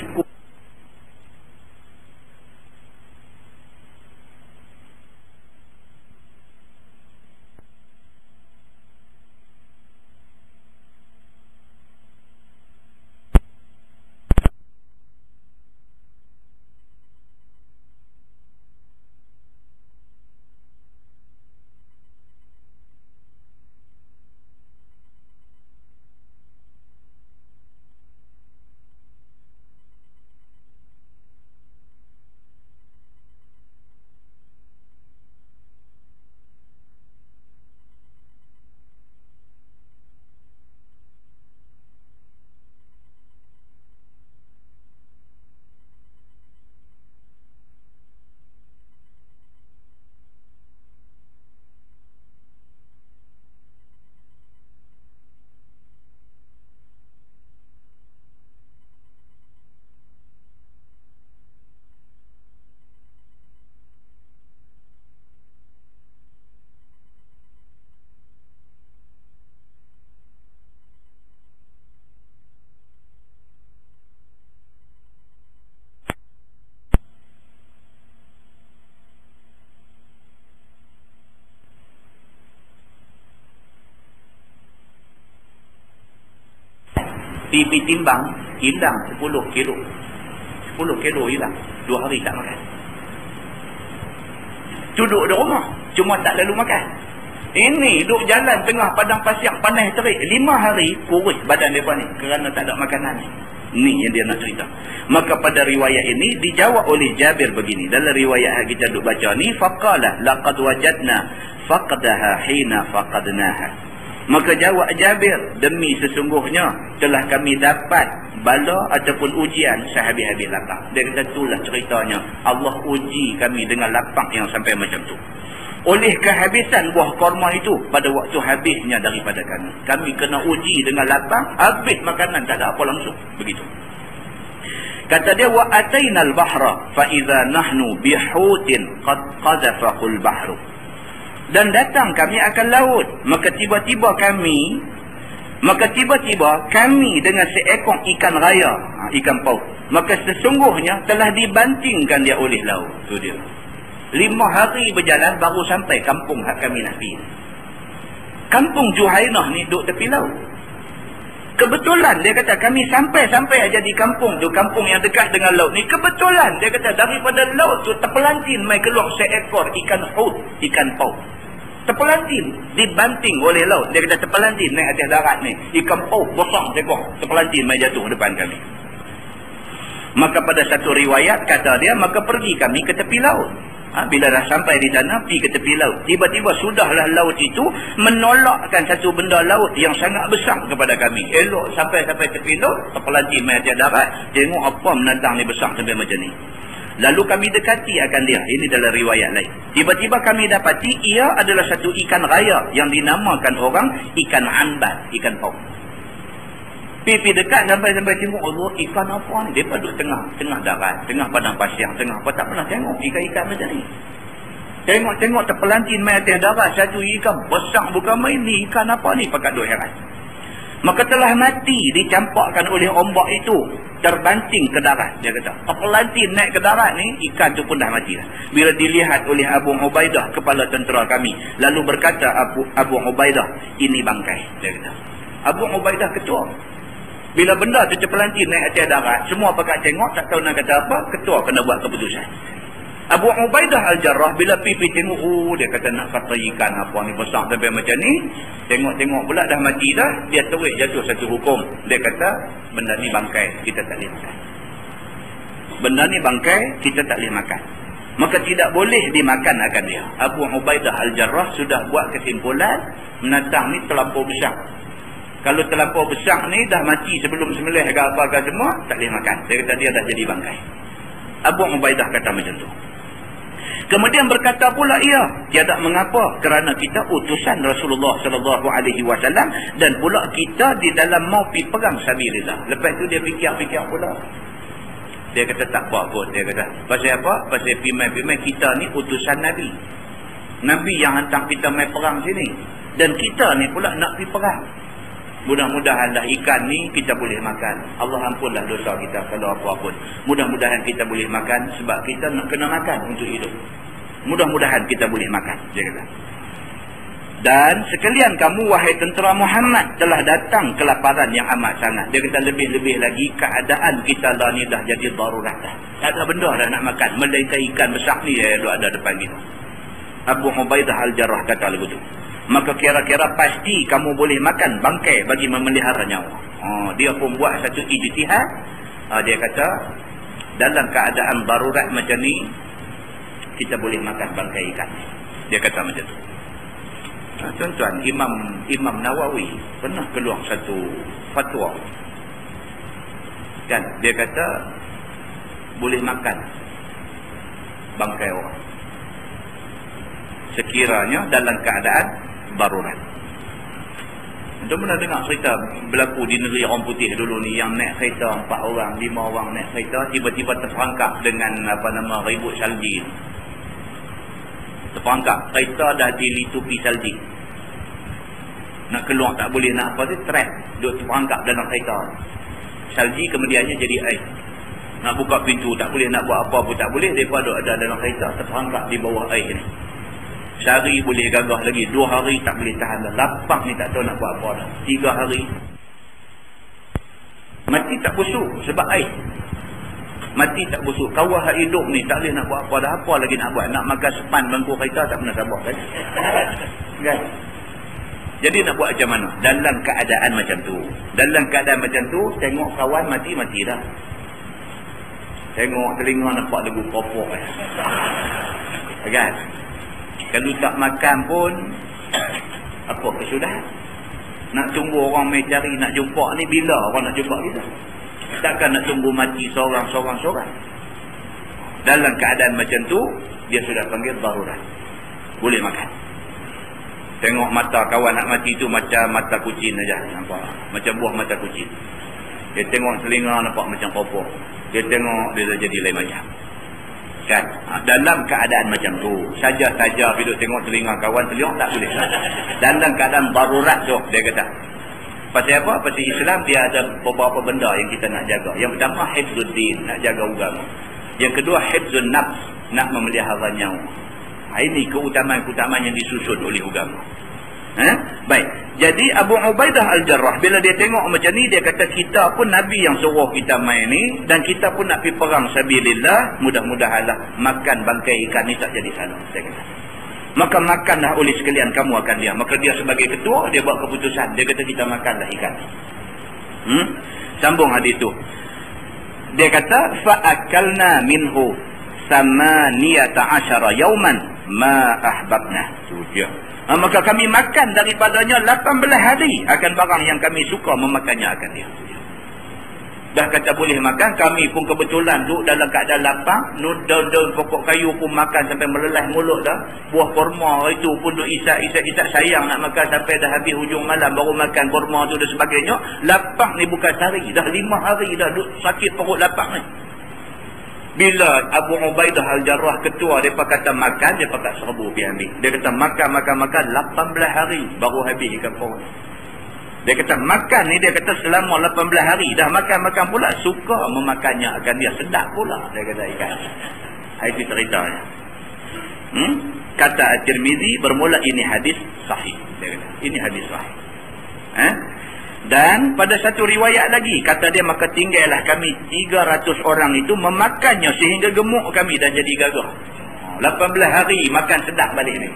Pipi timbang hilang 10 kilo. 10 kilo hilang. 2 hari tak makan. Duduk di rumah, cuma tak lalu makan. Ini duduk jalan tengah padang pasir panas terik 5 hari kurus badan mereka ni kerana tak ada makanan. Ni yang dia nak cerita. Maka pada riwayat ini dijawab oleh Jabir begini. Dalam riwayat yang kita duk baca ni, faqala laqad wajadna faqdaha hina faqadnaha. Maka jawab Jabir, demi sesungguhnya telah kami dapat bala ataupun ujian sehabis-habis lapang. Dia kata itulah ceritanya. Allah uji kami dengan lapang yang sampai macam tu. Oleh kehabisan buah korma itu pada waktu habisnya daripada kami. Kami kena uji dengan lapang, habis makanan tak ada apa langsung. Begitu. Kata dia, wa atainal bahra fa idza nahnu bihutin qad qadafahul bahru. Dan datang kami akan laut. Maka tiba-tiba kami dengan seekor ikan raya, ikan paus. Maka sesungguhnya telah dibantingkan dia oleh laut. Itu dia. 5 hari berjalan baru sampai kampung hak kami nak pergi. Kampung Juhainah ni duduk tepi laut. Kebetulan dia kata kami sampai aja di kampung tu, kampung yang dekat dengan laut ni. Kebetulan dia kata daripada laut tu terpelantin mai keluar seekor ikan hut, ikan paus. Terpelantin, dibanting oleh laut. Dia kata terpelantin naik atas darat ni. Ikan paus besar seekor, terpelantin mai jatuh depan kami. Maka pada satu riwayat kata dia, maka pergi kami ke tepi laut. Bila dah sampai di sana, pergi ke tepi laut. Tiba-tiba sudahlah laut itu menolakkan satu benda laut yang sangat besar kepada kami. Elok sampai tepi laut, terpelanting mai atas darat, tengok apa menantang ni besar sampai macam ni. Lalu kami dekati akan dia. Ini dalam riwayat lain. Tiba-tiba kami dapati ia adalah satu ikan raya yang dinamakan orang ikan anbat, ikan paus. Pergi dekat sampai tengok, Allah, ikan apa ni? Dia duduk tengah darat, tengah padang pasir, tengah apa, tak pernah tengok ikan-ikan macam ni. Tengok terpelantin main atas darat, satu ikan besar bukan main, ni ikan apa ni? Pakat duk heran. Maka telah mati, dicampakkan oleh ombak itu, terbanting ke darat, dia kata. Terpelantin naik ke darat ni, ikan tu pun dah mati dah. Bila dilihat oleh Abu Ubaidah, kepala tentera kami, lalu berkata Abu Ubaidah, ini bangkai, dia kata. Abu Ubaidah ketua. Bila benda tu terpelantin naik atas darat, semua pakat tengok, tak tahu nak kata apa, ketua kena buat keputusan. Abu Ubaidah Al-Jarrah bila pergi tengok, dia kata nak kata ikan apa ni besar sampai macam ni, tengok pula dah mati dah, dia terus jatuh satu hukum. Dia kata, benda ni bangkai, kita tak boleh makan. Benda ni bangkai, kita tak boleh makan. Maka tidak boleh dimakan akan dia. Abu Ubaidah Al-Jarrah sudah buat kesimpulan, menatang ni terlampau besar. Kalau terlampau besar ni dah mati sebelum sembelih ke apa-apa semua, tak boleh makan. Dia kata dia dah jadi bangkai. Abu Ubaidah kata macam tu. Kemudian berkata pula ia, tiada mengapa kerana kita utusan Rasulullah sallallahu alaihi wasallam dan pula kita di dalam mau pergi perang sabilillah. Lepas tu dia fikir-fikir pula. Dia kata tak apa pun, dia kata. Pasal apa? Pasal pimai-pimai kita ni utusan Nabi. Nabi yang hantar kita mai perang sini. Dan kita ni pula nak pergi perang. Mudah-mudahanlah ikan ni kita boleh makan. Allah ampunlah dosa kita kalau apa pun. Mudah-mudahan kita boleh makan sebab kita nak kena makan untuk hidup. Mudah-mudahan kita boleh makan, dia kata. Dan sekalian kamu wahai tentera Muhammad telah datang kelaparan yang amat sangat. Dia kata lebih-lebih lagi keadaan kita lah ni dah jadi darurat dah. Tak ada benda dah nak makan. Melainkan ikan besar ni yang ada depan kita. Abu Ubaidah Al-Jarrah kata lagu tu. Maka kira-kira pasti kamu boleh makan bangkai bagi memelihara nyawa. Dia pun buat satu ijtihad. Dia kata, dalam keadaan darurat macam ni, kita boleh makan bangkai ikan. Dia kata macam tu. Tuan-tuan, Imam Nawawi pernah keluar satu fatwa. Kan, dia kata, boleh makan bangkai orang. Sekiranya dalam keadaan darurat. Anda pernah dengar cerita berlaku di negeri orang putih dulu ni yang naik kereta 4 orang, 5 orang naik kereta, tiba-tiba terperangkap dengan ribut salji. Terperangkap, kereta dah dilitupi salji. Nak keluar tak boleh, nak apa tu, trap, duduk terperangkap dalam kereta. Salji kemudiannya jadi air. Nak buka pintu tak boleh, nak buat apa pun tak boleh, mereka duduk ada dalam kereta terperangkap di bawah air ni. Sehari boleh gagah lagi, 2 hari tak boleh tahan dah. Lapang ni tak tahu nak buat apa dah. 3 hari mati tak busuk sebab air. Mati tak busuk. Kawah hidup ni tak boleh nak buat apa dah. Apa lagi nak buat? Nak makan sepan bangku kereta tak pernah sabar kan? Kan? Jadi nak buat macam mana? Dalam keadaan macam tu. Dalam keadaan macam tu, tengok kawan mati dah. Tengok telinga nampak lagu popok kan? Kalau tak makan pun, apa kesudahan? Nak tunggu orang mai cari, nak jumpa ni, bila orang nak jumpa kita? Takkan nak tunggu mati seorang. Dalam keadaan macam tu, dia sudah panggil darurat. Boleh makan. Tengok mata kawan nak mati tu macam mata kucing aja, nampak? Macam buah mata kucing. Dia tengok telinga nampak macam popok. Dia tengok, dia dah jadi lain macam. Kan? Dalam keadaan macam tu, saja-saja bila tengok telinga kawan teliak tak boleh. Dalam keadaan darurat tu, dia kata. Pasal apa? Pasal Islam dia ada beberapa benda yang kita nak jaga. Yang pertama, hifzuddin, nak jaga agama. Yang kedua, hifzun nafs, nak memelihara nyawa. Ini keutamaan-keutamaan yang disusun oleh agama. Baik. Jadi Abu Ubaidah Al-Jarrah bila dia tengok macam ni, dia kata kita pun Nabi yang suruh kita main ni, dan kita pun nak pergi perang sabilillah, mudah-mudahanlah makan bangkai ikan ni tak jadi salah, dia kata. Maka makanlah oleh sekalian kamu akan dia. Maka dia sebagai ketua, dia buat keputusan, dia kata kita makanlah ikan. Sambung hadis tu. Dia kata fa'akalna minhu 18 yauman ma ahbabna. Itu maka kami makan daripadanya 18 hari akan barang yang kami suka memakannya akan dia. Dah kata boleh makan, kami pun kebetulan duduk dalam keadaan lapang, daun-daun pokok kayu pun makan sampai meleleh mulut dah. Buah kurma itu pun duduk isak sayang nak makan sampai dah habis hujung malam baru makan kurma tu dan sebagainya. Lapang ni bukan sehari, dah 5 hari dah duduk sakit perut lapang ni. Bila Abu Ubaidah Al-Jarrah ketua, dia kata makan, dia pakat serbu pergi ambil. Dia kata makan 18 hari baru habis ikan paus. Dia kata makan ni, dia kata selama 18 hari dah makan pula, suka memakannya akan dia, sedap pula dia kata ikan. Itu ceritanya. Kata At-Tirmizi bermula ini hadis sahih. Dia kata ini hadis sahih. Dan pada satu riwayat lagi kata dia, maka tinggallah kami 300 orang itu memakannya sehingga gemuk kami dan jadi gagah. 18 hari makan sedap balik ni.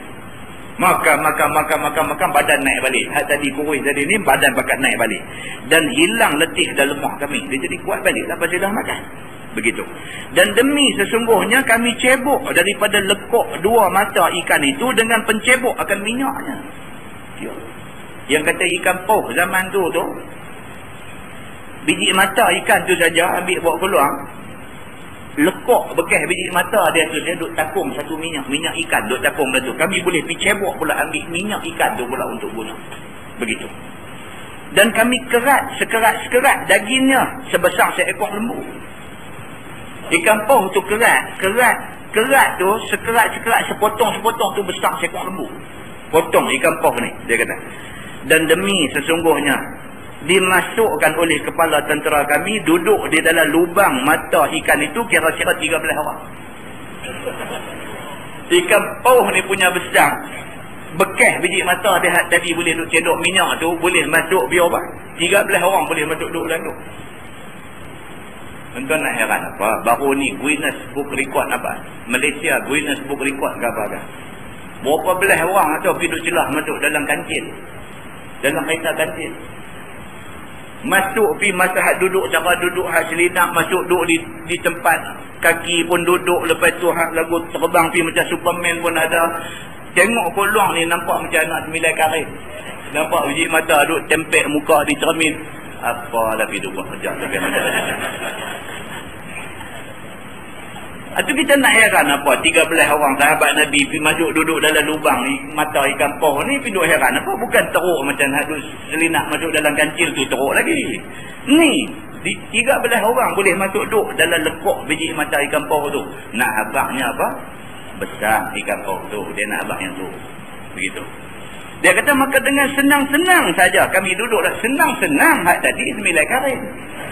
Makan badan naik balik. Hak tadi kurus tadi ni badan bakat naik balik. Dan hilang letih dan lemah kami. Dia jadi kuat balik lepas dia dah makan. Begitu. Dan demi sesungguhnya kami cebok daripada lekuk 2 mata ikan itu dengan pencebok akan minyaknya. Yang kata ikan paus zaman tu biji mata ikan tu saja ambil bawa keluar, lekuk bekas biji mata dia tu, dia duk takung satu minyak ikan duk takung dah tu. Kami boleh pergi cebok pula ambil minyak ikan tu pula untuk guna. Begitu. Dan kami sekerat dagingnya sebesar seekor lembu. Ikan paus tu kerat tu sekerat sepotong tu besar seekor lembu. Potong ikan paus ni, dia kata. Dan demi sesungguhnya dimasukkan oleh kepala tentera kami, duduk di dalam lubang mata ikan itu kira-kira 13 orang. Ikan paus ni punya besar, bekas biji mata dia tadi boleh duduk cedok minyak tu, boleh masuk biar apa? 13 orang boleh masuk duduk dalam tu. Tuan nak heran apa? Baru ni Guinness Book Record apa? Malaysia Guinness Book Record ke apa? Berapa belah orang tu pergi duduk celah masuk dalam kantin, dalam kereta kantin. Masuk pergi masa hak duduk, cara duduk hak selinak, masuk duduk di tempat kaki pun duduk, lepas tu hak lagu terbang pergi macam Superman pun ada. Tengok peluang ni nampak macam anak 9 karet. Nampak biji mata duduk tempek muka di cermin. Apa dah pergi duduk kerja sampai macam itu kita nak heran apa 13 orang sahabat Nabi pergi masuk duduk dalam lubang ni mata ikan paus ni, pergi duduk heran apa? Bukan teruk macam nak duduk selinak masuk dalam kancil tu teruk lagi. Ni 13 orang boleh masuk duduk dalam lekuk biji mata ikan paus tu. Nak abaknya apa? Besar ikan paus tu. Dia nak abak yang tu. Begitu. Dia kata maka dengan senang-senang saja kami duduk dah. Senang-senang hak tadi 9 karet.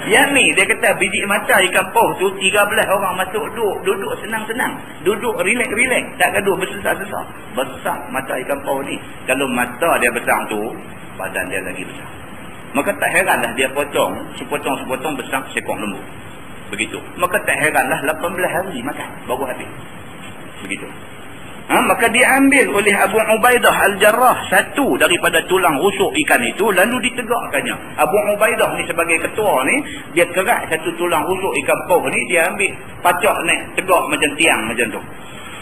Yang ni dia kata biji mata ikan paus tu 13 orang masuk duduk senang-senang. Duduk relax-relax, tak gaduh besar-besar. Besar mata ikan paus ni. Kalau mata dia besar tu, badan dia lagi besar. Maka tak heranlah dia potong, sepotong besar seekor lembu. Begitu. Maka tak heranlah 18 hari makan baru habis. Begitu. Maka diambil oleh Abu Ubaidah Al-Jarrah satu daripada tulang rusuk ikan itu, lalu ditegakkannya. Abu Ubaidah ni sebagai ketua ni, dia kerat satu tulang rusuk ikan paus ni, dia ambil pacak naik tegak macam tiang macam tu.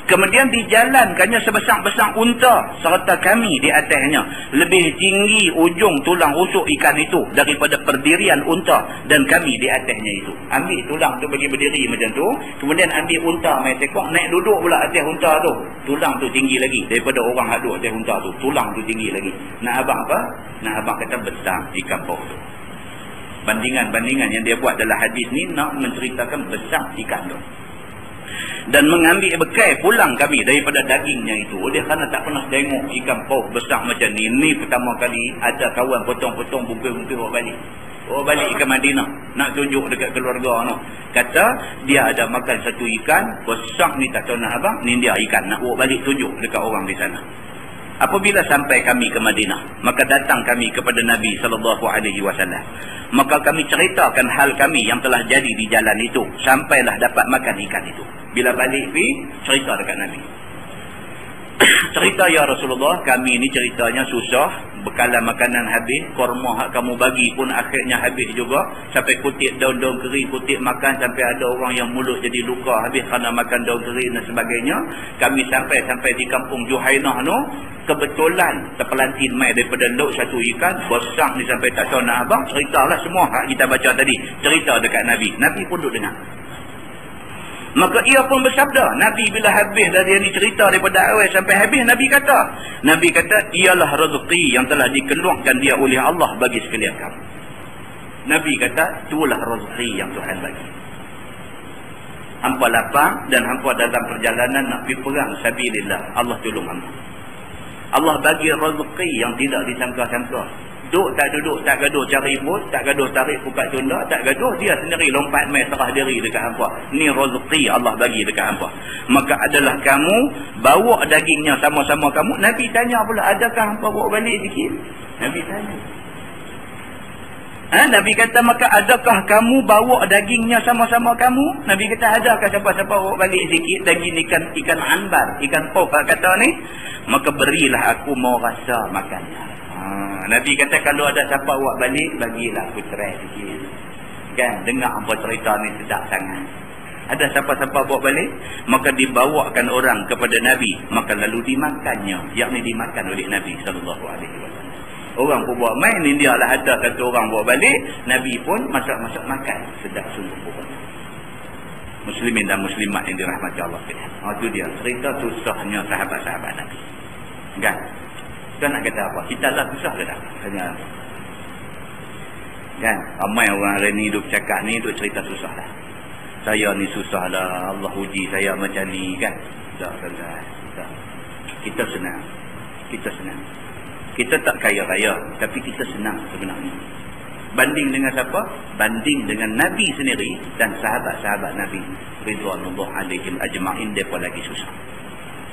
Kemudian dijalankannya sebesar-besar unta serta kami di atasnya. Lebih tinggi ujung tulang rusuk ikan itu daripada perdirian unta dan kami di atasnya itu. Ambil tulang tu bagi berdiri macam tu. Kemudian ambil unta main tekok, naik duduk pula atas unta tu. Tulang tu tinggi lagi daripada orang haduk atas unta tu. Tulang tu tinggi lagi. Nak abang apa? Nak abang kata besar ikan paus tu. Bandingan-bandingan yang dia buat dalam hadis ni nak menceritakan besar ikan tu. Dan mengambil bekai pulang kami daripada dagingnya itu. Dia kerana tak pernah tengok ikan paus besar macam ni. Ini pertama kali ada kawan potong-potong bungkus-bungkus bawa balik. Bawa balik ke Madinah. Nak tunjuk dekat keluarga. No. Kata dia ada makan satu ikan besar ni, tak tahu nak abang. Ni dia ikan. Nak bawa balik tunjuk dekat orang di sana. Apabila sampai kami ke Madinah, maka datang kami kepada Nabi SAW. Maka kami ceritakan hal kami yang telah jadi di jalan itu. Sampailah dapat makan ikan itu. Bila balik pergi, cerita dekat Nabi. Cerita ya Rasulullah, kami ni ceritanya susah, bekalan makanan habis, korma hak kamu bagi pun akhirnya habis juga, sampai kutip daun-daun kering, kutip makan sampai ada orang yang mulut jadi luka habis kerana makan daun kering dan sebagainya. Kami sampai di kampung Juhainah tu, kebetulan terpelantin mai daripada laut satu ikan besar ni sampai tak tahu nak abang, ceritalah semua hak kita baca tadi, cerita dekat Nabi. Nabi pun duduk dengar. Maka ia pun bersabda, Nabi bila habis dari ini cerita daripada awal sampai habis, Nabi kata, ialah rezeki yang telah dikeluarkan dia oleh Allah bagi sekalian kamu. Nabi kata, itulah rezeki yang Tuhan bagi. Hampa lapang dan hampa dalam perjalanan nak pergi perang sabilillah, Allah tolong hampa. Allah bagi rezeki yang tidak disangka-sangka. Duduk tak gaduh cari bot, tak gaduh tarik buka tunda, tak gaduh dia sendiri lompat mai serah diri dekat hampa. Ni rezeki Allah bagi dekat hampa. Maka adalah kamu bawa dagingnya sama-sama kamu. Nabi tanya pula, adakah hampa bawa balik sikit? Nabi tanya. Nabi kata, maka adakah kamu bawa dagingnya sama-sama kamu? Nabi kata, adakah siapa-siapa bawa balik sikit daging ikan anbar, ikan pop kata ni? Maka berilah aku mau rasa makannya. Nabi kata, kalau ada siapa buat balik, bagilah aku try sikit. Kan, dengar apa cerita ni sedap sangat. Ada siapa-siapa buat balik, maka dibawakan orang kepada Nabi, maka lalu dimakannya, yakni dimakan oleh Nabi SAW. Orang pun buat main ni, dia lah ada satu orang buat balik, Nabi pun masak-masak makan. Sedap sungguh pun. Muslimin dan muslimat yang dirahmati Allah. Itu dia, cerita susahnya sahabat-sahabat Nabi. Kan? Kita nak kata apa? Kita lah susah ke tak? Kan? Ramai orang hari ni duk cakap ni, duk cerita susah lah. Saya ni susah lah, Allah uji saya macam ni, kan? Tak. Kita senang. Kita tak kaya-kaya, tapi kita senang sebenarnya. Banding dengan siapa? Banding dengan Nabi sendiri dan sahabat-sahabat Nabi ridwanullah alaihim ajma'in, mereka lagi susah.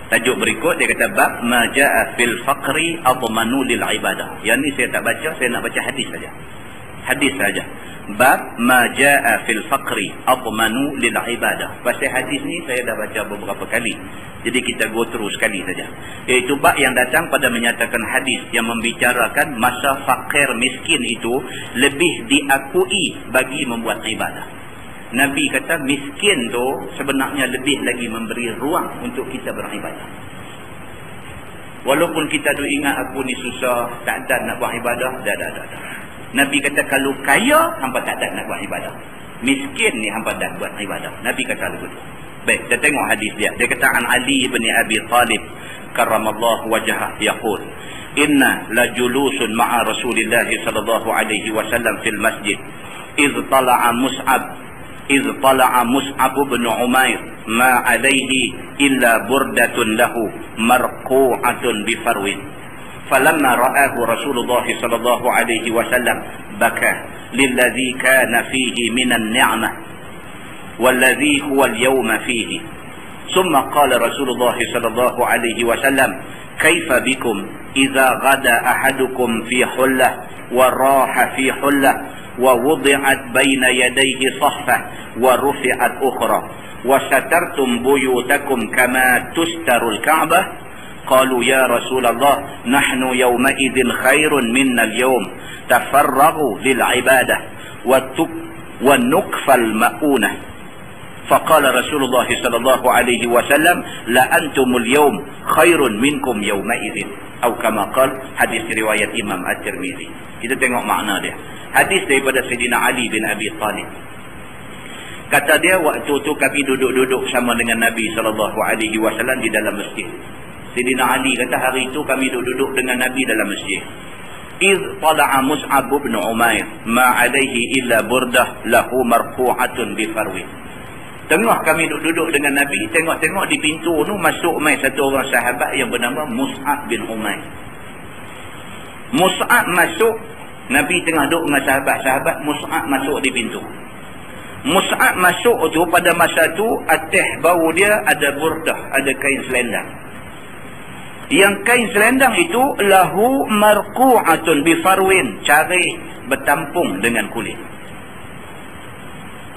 Tajuk berikut dia kata, bab ma jaa fil faqri admanu lil ibadah. Yang ni saya tak baca, saya nak baca hadis saja. Hadis saja. Bab ma jaa fil faqri admanu lil ibadah. Pasal hadis ni saya dah baca beberapa kali. Jadi kita go through sekali saja. Iaitu bab yang datang pada menyatakan hadis yang membicarakan masa fakir miskin itu lebih diakui bagi membuat ibadah. Nabi kata miskin tu sebenarnya lebih lagi memberi ruang untuk kita beribadah. Walaupun kita tu ingat aku ni susah, tak ada nak buat ibadah, dah. Nabi kata kalau kaya, hampa tak ada nak buat ibadah. Miskin ni hampa dah buat ibadah. Nabi kata begitu. Baik, kita tengok hadis dia. Dia kata an Ali bin Abi Talib karramallahu wajhah yaqul, inna la julusun ma'a Rasulillah sallallahu alaihi wasallam fil masjid idh tala'a Mus'ab bin Umair ma alaihi illa burdatun lahu marqu'atun bifarwin. Falamma ra'ahu Rasulullah sallallahu alaihi wasallam baka lilladhi kana fihi minan ni'mah walladhi huwa al-yawma fihi. Thumma qala Rasulullah sallallahu alaihi wasallam, kaifa bikum idza ghada ahadukum fi hullah wa raha fi hullah ووضعت بين يديه صحفة ورفعت أخرى وسترتم بيوتكم كما تستر الكعبة. قالوا يا رسول الله نحن يومئذ خير منا اليوم تفرغوا للعبادة والنكف المؤونة. فقال رسول الله صلى الله عليه وسلم لأنتم اليوم خير منكم يومئذ أو كما قال. Hadis riwayat Imam At-Tirmizi. Kita tengok makna dia. Hadis daripada Sayyidina Ali bin Abi Talib. Kata dia, waktu tu kami duduk-duduk sama dengan Nabi SAW di dalam masjid. Sayyidina Ali kata, hari itu kami duduk-duduk dengan Nabi dalam masjid. إذ طلع مصعب بن عمير ما عليه إلا بردة له مرفوعة بفرو. Tengah kami duduk dengan Nabi, tengok-tengok di pintu tu masuk mai satu orang sahabat yang bernama Mus'ab bin Umair. Mus'ab masuk, Nabi tengah duduk dengan sahabat-sahabat, Mus'ab masuk di pintu. Mus'ab masuk tu pada masa tu atas bau dia ada burdah, ada kain selendang. Yang kain selendang itu lahu marqu'atun bifarwin, cari bertampung dengan kulit.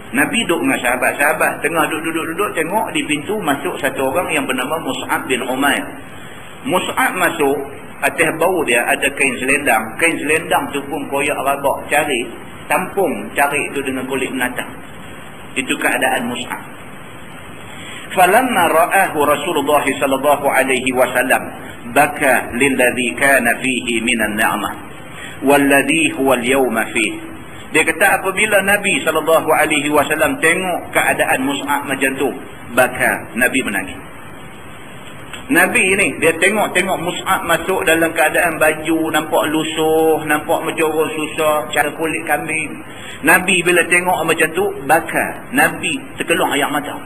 Nabi duduk dengan sahabat-sahabat, tengah duduk tengok di pintu masuk satu orang yang bernama Mus'ab bin Umair. Mus'ab masuk, Atas bau dia ada kain selendang. Kain selendang tu pun koyak rabak cari, tampung cari itu dengan kulit binatang. Itu keadaan Mus'ab. Falamma ra'ahu Rasulullah sallallahu alaihi wasallam baka lilladhi kana fihi minan ni'mah walladhi huwa al-yawma fihi. Dia kata apabila Nabi sallallahu alaihi wasallam tengok keadaan Mus'ab macam tu, baka Nabi menangis. Nabi ni dia tengok Mus'ab masuk dalam keadaan baju nampak lusuh, nampak menjorong susah, cara kulit kambing. Nabi bila tengok macam tu, baka. Nabi terkeluar air mata.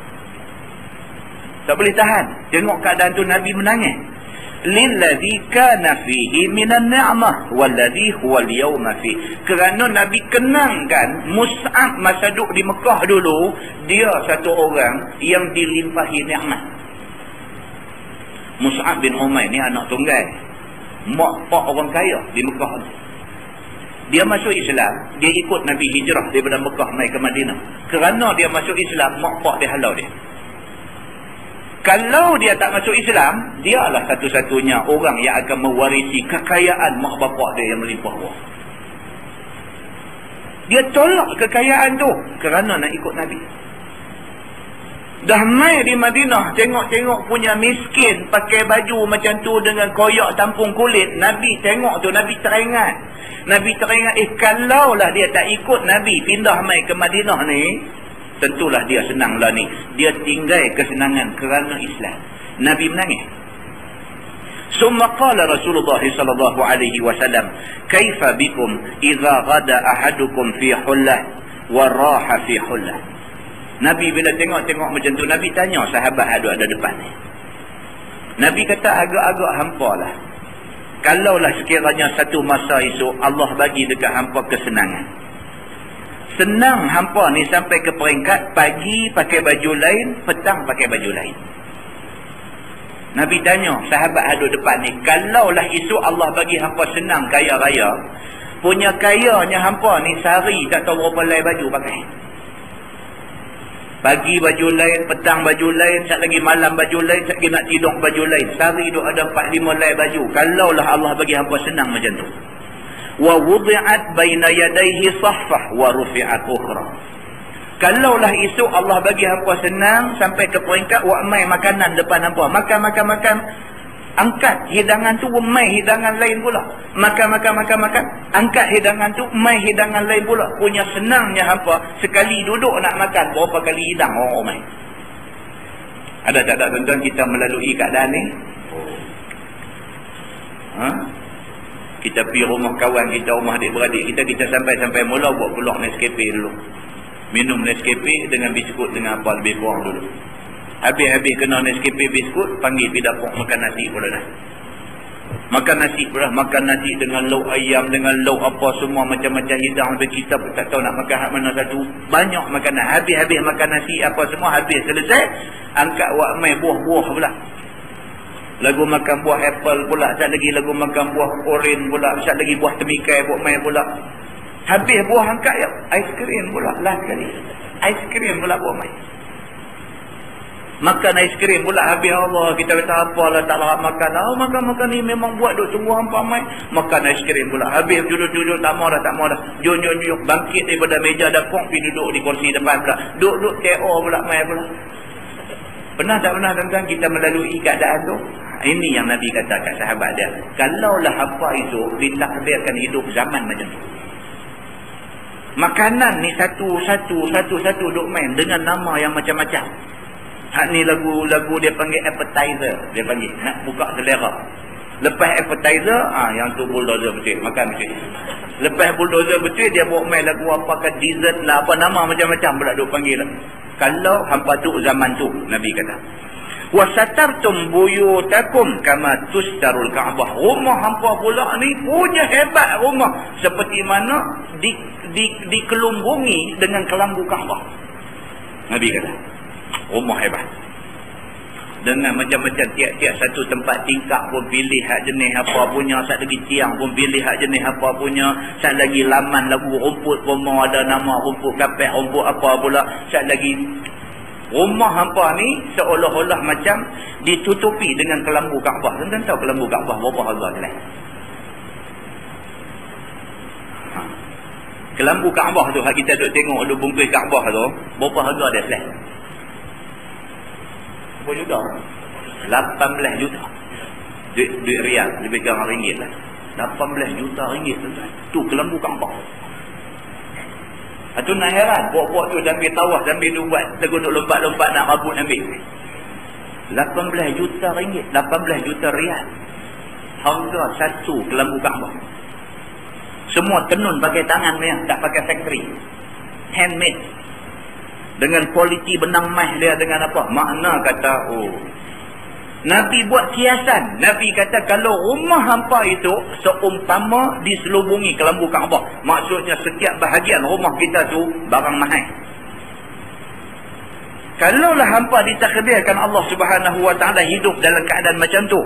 Tak boleh tahan. Tengok keadaan tu Nabi menangis. Lilladzi kana fihi minan ni'mah walladzi huwa al-yawma fi. Kerana Nabi kenangkan Mus'ab masa duduk di Mekah dulu, dia satu orang yang dilimpahi nikmat. Mus'ab bin Umair ni anak tunggal, mak pak orang kaya di Mekah. Dia masuk Islam, dia ikut Nabi hijrah daripada Mekah mai ke Madinah. Kerana dia masuk Islam, mak pak dia halau dia. Kalau dia tak masuk Islam, dia adalah satu-satunya orang yang akan mewarisi kekayaan mak bapak dia yang melimpah ruah. Dia tolak kekayaan tu kerana nak ikut Nabi. Dah mai di Madinah, tengok-tengok punya miskin pakai baju macam tu dengan koyak tampung kulit. Nabi tengok tu, Nabi teringat. Nabi teringat, kalaulah dia tak ikut Nabi pindah mai ke Madinah ni, tentulah dia senanglah ni. Dia tinggal kesenangan kerana Islam. Nabi menangis. Summa qala Rasulullah sallallahu alaihi wasallam, "Kaifa bikum idza ghada ahadukum fi hullah wa raha fi hullah?" Nabi bila tengok-tengok macam tu, Nabi tanya sahabat ada depan ni. Nabi kata agak-agak hampa lah. Kalaulah sekiranya satu masa esok Allah bagi dekat hampa kesenangan. Senang hampa ni sampai ke peringkat pagi pakai baju lain, petang pakai baju lain. Nabi tanya sahabat ada depan ni, kalaulah esok Allah bagi hampa senang kaya raya, punya kayanya hampa ni sehari tak tahu berapa lai baju pakai. Pagi baju lain, petang baju lain, sat lagi malam baju lain, sat lagi nak tidur baju lain. Sehari duk ada 4-5 lai baju. Kalaulah Allah bagi hampa senang macam tu. Wa wudi'at baina yadayhi saffah wa rufi'at ukhra. Kalaulah esok Allah bagi hampa senang sampai ke peringkat wa mai makanan depan hampa. Makan. Angkat hidangan tu, mai hidangan lain pula. Makan. Angkat hidangan tu, mai hidangan lain pula. Punya senangnya hampa, sekali duduk nak makan, berapa kali hidang orang mai. Ada tak tuan-tuan kita melalui keadaan ni? Kita pergi rumah kawan kita, rumah adik-beradik kita sampai mula buat peluang Nescafe dulu. Minum Nescafe dengan biskut dengan apa lebih kurang dulu. Habis kena Nescafe biskut, panggil pergi dapur makan nasi pula dah. Makan nasi pula, makan nasi dengan lauk ayam, dengan lauk apa semua macam-macam hidang. Habis kita pun tak tahu nak makan hak mana satu. Banyak makanan. Habis makan nasi apa semua, habis selesai. Angkat wak mai buah-buah pula. Lagu makan buah apple pula, sat lagi lagu makan buah orange pula, sat lagi buah temikai buat mai pula. Habis buah angkat ya, aiskrim pula last kali. Aiskrim pula buat mai. Makan aiskrim pula habis. Allah, kita kata apalah tak larat makan. Makan ni memang buat duk tunggu hampa mai. Makan aiskrim pula. Habis duduk tak mau dah. Jom bangkit daripada meja dapur, pergi duduk di kursi depan pula. Duduk TO pula mai pula. Pernah tak pernah tuan-tuan kita melalui keadaan tu? Ini yang Nabi kata kat sahabat dia. Kalaulah hampa itu ditakdirkan hidup zaman macam tu. Makanan ni satu duk main dengan nama yang macam-macam. Hak ni lagu dia panggil appetizer, dia panggil nak buka selera. Lepas appetizer, yang tu bulldozer betul, makan betul. Lepas bulldozer betul, dia bawa main lagu apakah dessert lah, apa nama macam-macam pula duk panggil. Kalau hampa tu zaman tu, Nabi kata, wa satartum buyutakum kama tustarul Kaabah. Rumah hampa pula ni punya hebat rumah, seperti mana dikelumbungi dengan kelambu Kaabah. Nabi kata rumah hebat. Dengan macam-macam tiap-tiap satu tempat tingkap pun pilih hak jenis apa punya, sat lagi tiang pun pilih hak jenis apa punya, sat lagi laman lagu rumput pun ada nama rumput kapek, rumput apa pula, sat lagi Rumah hampa ni seolah-olah macam ditutupi dengan kelambu Kaabah. Tuan-tuan tahu kelambu Kaabah berapa harga dia? Kelambu Kaabah tu, hak kita duk tengok duk bungkus Kaabah tu, berapa harga dia seleh? Berapa juta? 18 juta. Duit rial, lebih kurang ringgit lah. 18 juta ringgit tuan-tuan. Tu kelambu Kaabah. Itu nak heran, buat-buat tu sambil tawaf, sambil dia buat tegur duk lompat-lompat nak rabut ambil. 18 juta ringgit, 18 juta rial. Harga satu kelambu Kaabah. Semua tenun pakai tangan dia, tak pakai factory. Handmade. Dengan kualiti benang emas dia, dengan apa? Makna kata, Nabi buat kiasan. Nabi kata kalau rumah hampa itu seumpama diselubungi kelambu Kaabah. Maksudnya setiap bahagian rumah kita tu barang mahal. Kalaulah hampa ditakdirkan Allah Subhanahu Wa Taala hidup dalam keadaan macam tu,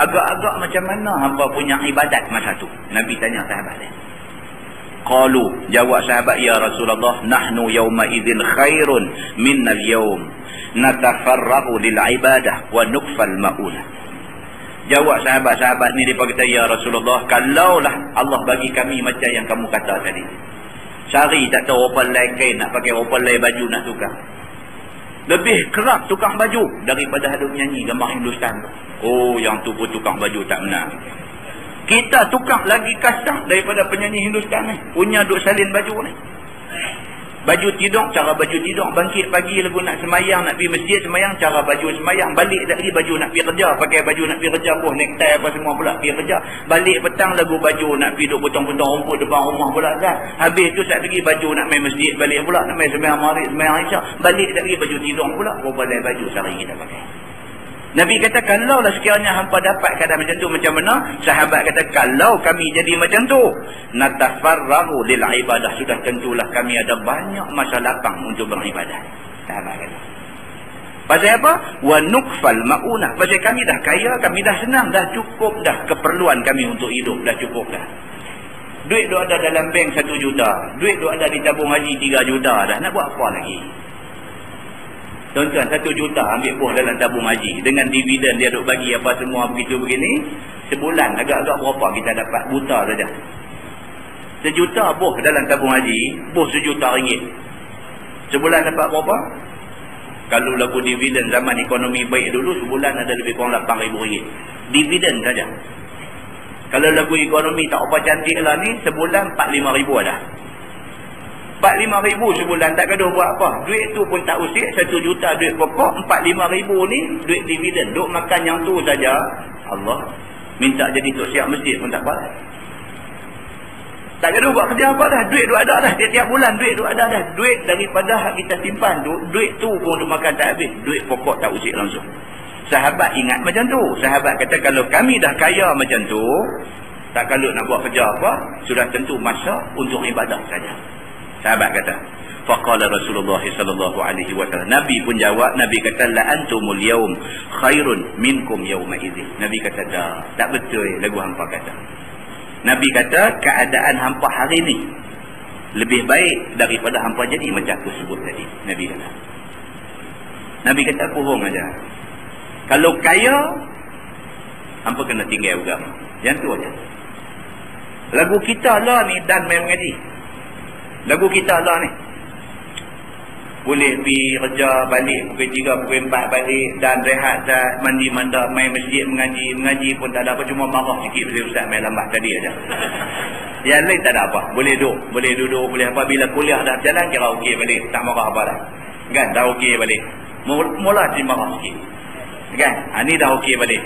agak-agak macam mana hampa punya ibadat masa tu? Nabi tanya sahabat dia. Qalu, jawab sahabat, ya Rasulullah, nahnu yawma idzin khairun minna al-yawm, natafarrahu lil ibadah wa nukfal maunah. Jawab sahabat-sahabat ni, dia kata, ya Rasulullah, kalaulah Allah bagi kami macam yang kamu kata tadi, cari tak tahu apa lain nak pakai, apa lain baju nak tukar, lebih kerap tukang baju daripada ada menyanyi gambar Hindustan tu. Yang tu pun tukang baju tak benar. Kita tukang lagi kasar daripada penyanyi Hindustan ni. Punya duk salin baju ni. Baju tidur, cara baju tidur. Bangkit pagi lagu nak semayang, nak pergi masjid semayang, cara baju semayang. Balik lagi baju nak pergi kerja, pakai baju nak pergi kerja pun, necktie apa semua pula pergi kerja. Balik petang lagu baju nak pergi duk potong-potong rumput depan rumah pula kan. Habis tu saat lagi baju nak main masjid, balik pula nak main semayang maghrib, semayang isyak. Balik lagi baju tidur pula. Berapa baju sehari kita pakai. Nabi kata, kalaulah sekiranya hampa dapat keadaan macam tu, macam mana? Sahabat kata, kalau kami jadi macam tu, natafarrahu lil ibadah, sudah tentulah kami ada banyak masa lapang untuk beribadah. Sahabat kata. Pasal apa? Wa nukfal maunah. Pasal kami dah kaya, kami dah senang, dah cukup dah keperluan kami untuk hidup, dah cukup dah. Duit tu ada dalam bank 1 juta. Duit tu ada di tabung haji 3 juta dah. Nak buat apa lagi? Tuan-tuan, 1 juta ambil buah dalam tabung haji. Dengan dividen dia duk bagi apa semua begitu begini. Sebulan agak-agak berapa kita dapat buta saja. 1 juta buah dalam tabung haji. Buah 1 juta ringgit. Sebulan dapat berapa? Kalau lagu dividen zaman ekonomi baik dulu, sebulan ada lebih kurang 8,000 ringgit. Dividen saja. Kalau lagu ekonomi tak apa cantik lah ni, sebulan 45,000 ada. 45,000 sebulan tak gaduh buat apa. Duit tu pun tak usik. 1 juta duit pokok. 45,000 ni duit dividen. Duk makan yang tu saja. Allah minta jadi tok siap masjid pun tak apa. Tak gaduh buat kerja apa dah. Duit tu ada dah. Tiap-tiap bulan duit tu ada dah. Duit daripada hak kita simpan tu, duit tu pun duk makan tak habis. Duit pokok tak usik langsung. Sahabat ingat macam tu. Sahabat kata, kalau kami dah kaya macam tu, tak kalau nak buat kerja apa, sudah tentu masa untuk ibadah saja. Sahabat kata, faqala Rasulullah sallallahu alaihi wasallam. Nabi pun jawab, Nabi kata, la antumul yaum khairun minkum yauma idzin. Nabi kata, dah, tak betul lagu hampa kata. Nabi kata, keadaan hampa hari ni lebih baik daripada hampa jadi macam aku sebut tadi. Nabi kata. Nabi kata, bohong aja. Kalau kaya, hampa kena tinggal agama. Yang tu aja. Lagu kita lah ni dan main mengaji. Lagu kita lah ni. Boleh pergi kerja, balik pukul 3, pukul 4 balik, dan rehat, dan mandi mandak, main masjid, mengaji pun tak ada apa, cuma marah sikit Ustaz main lambat tadi aja. Yang lain tak ada apa. Boleh duduk, boleh apa. Bila kuliah dah berjalan, kira okey balik. Tak marah apa dah. Kan? Dah okey balik. Mula dia marah sikit. Kan? Ni dah okey balik.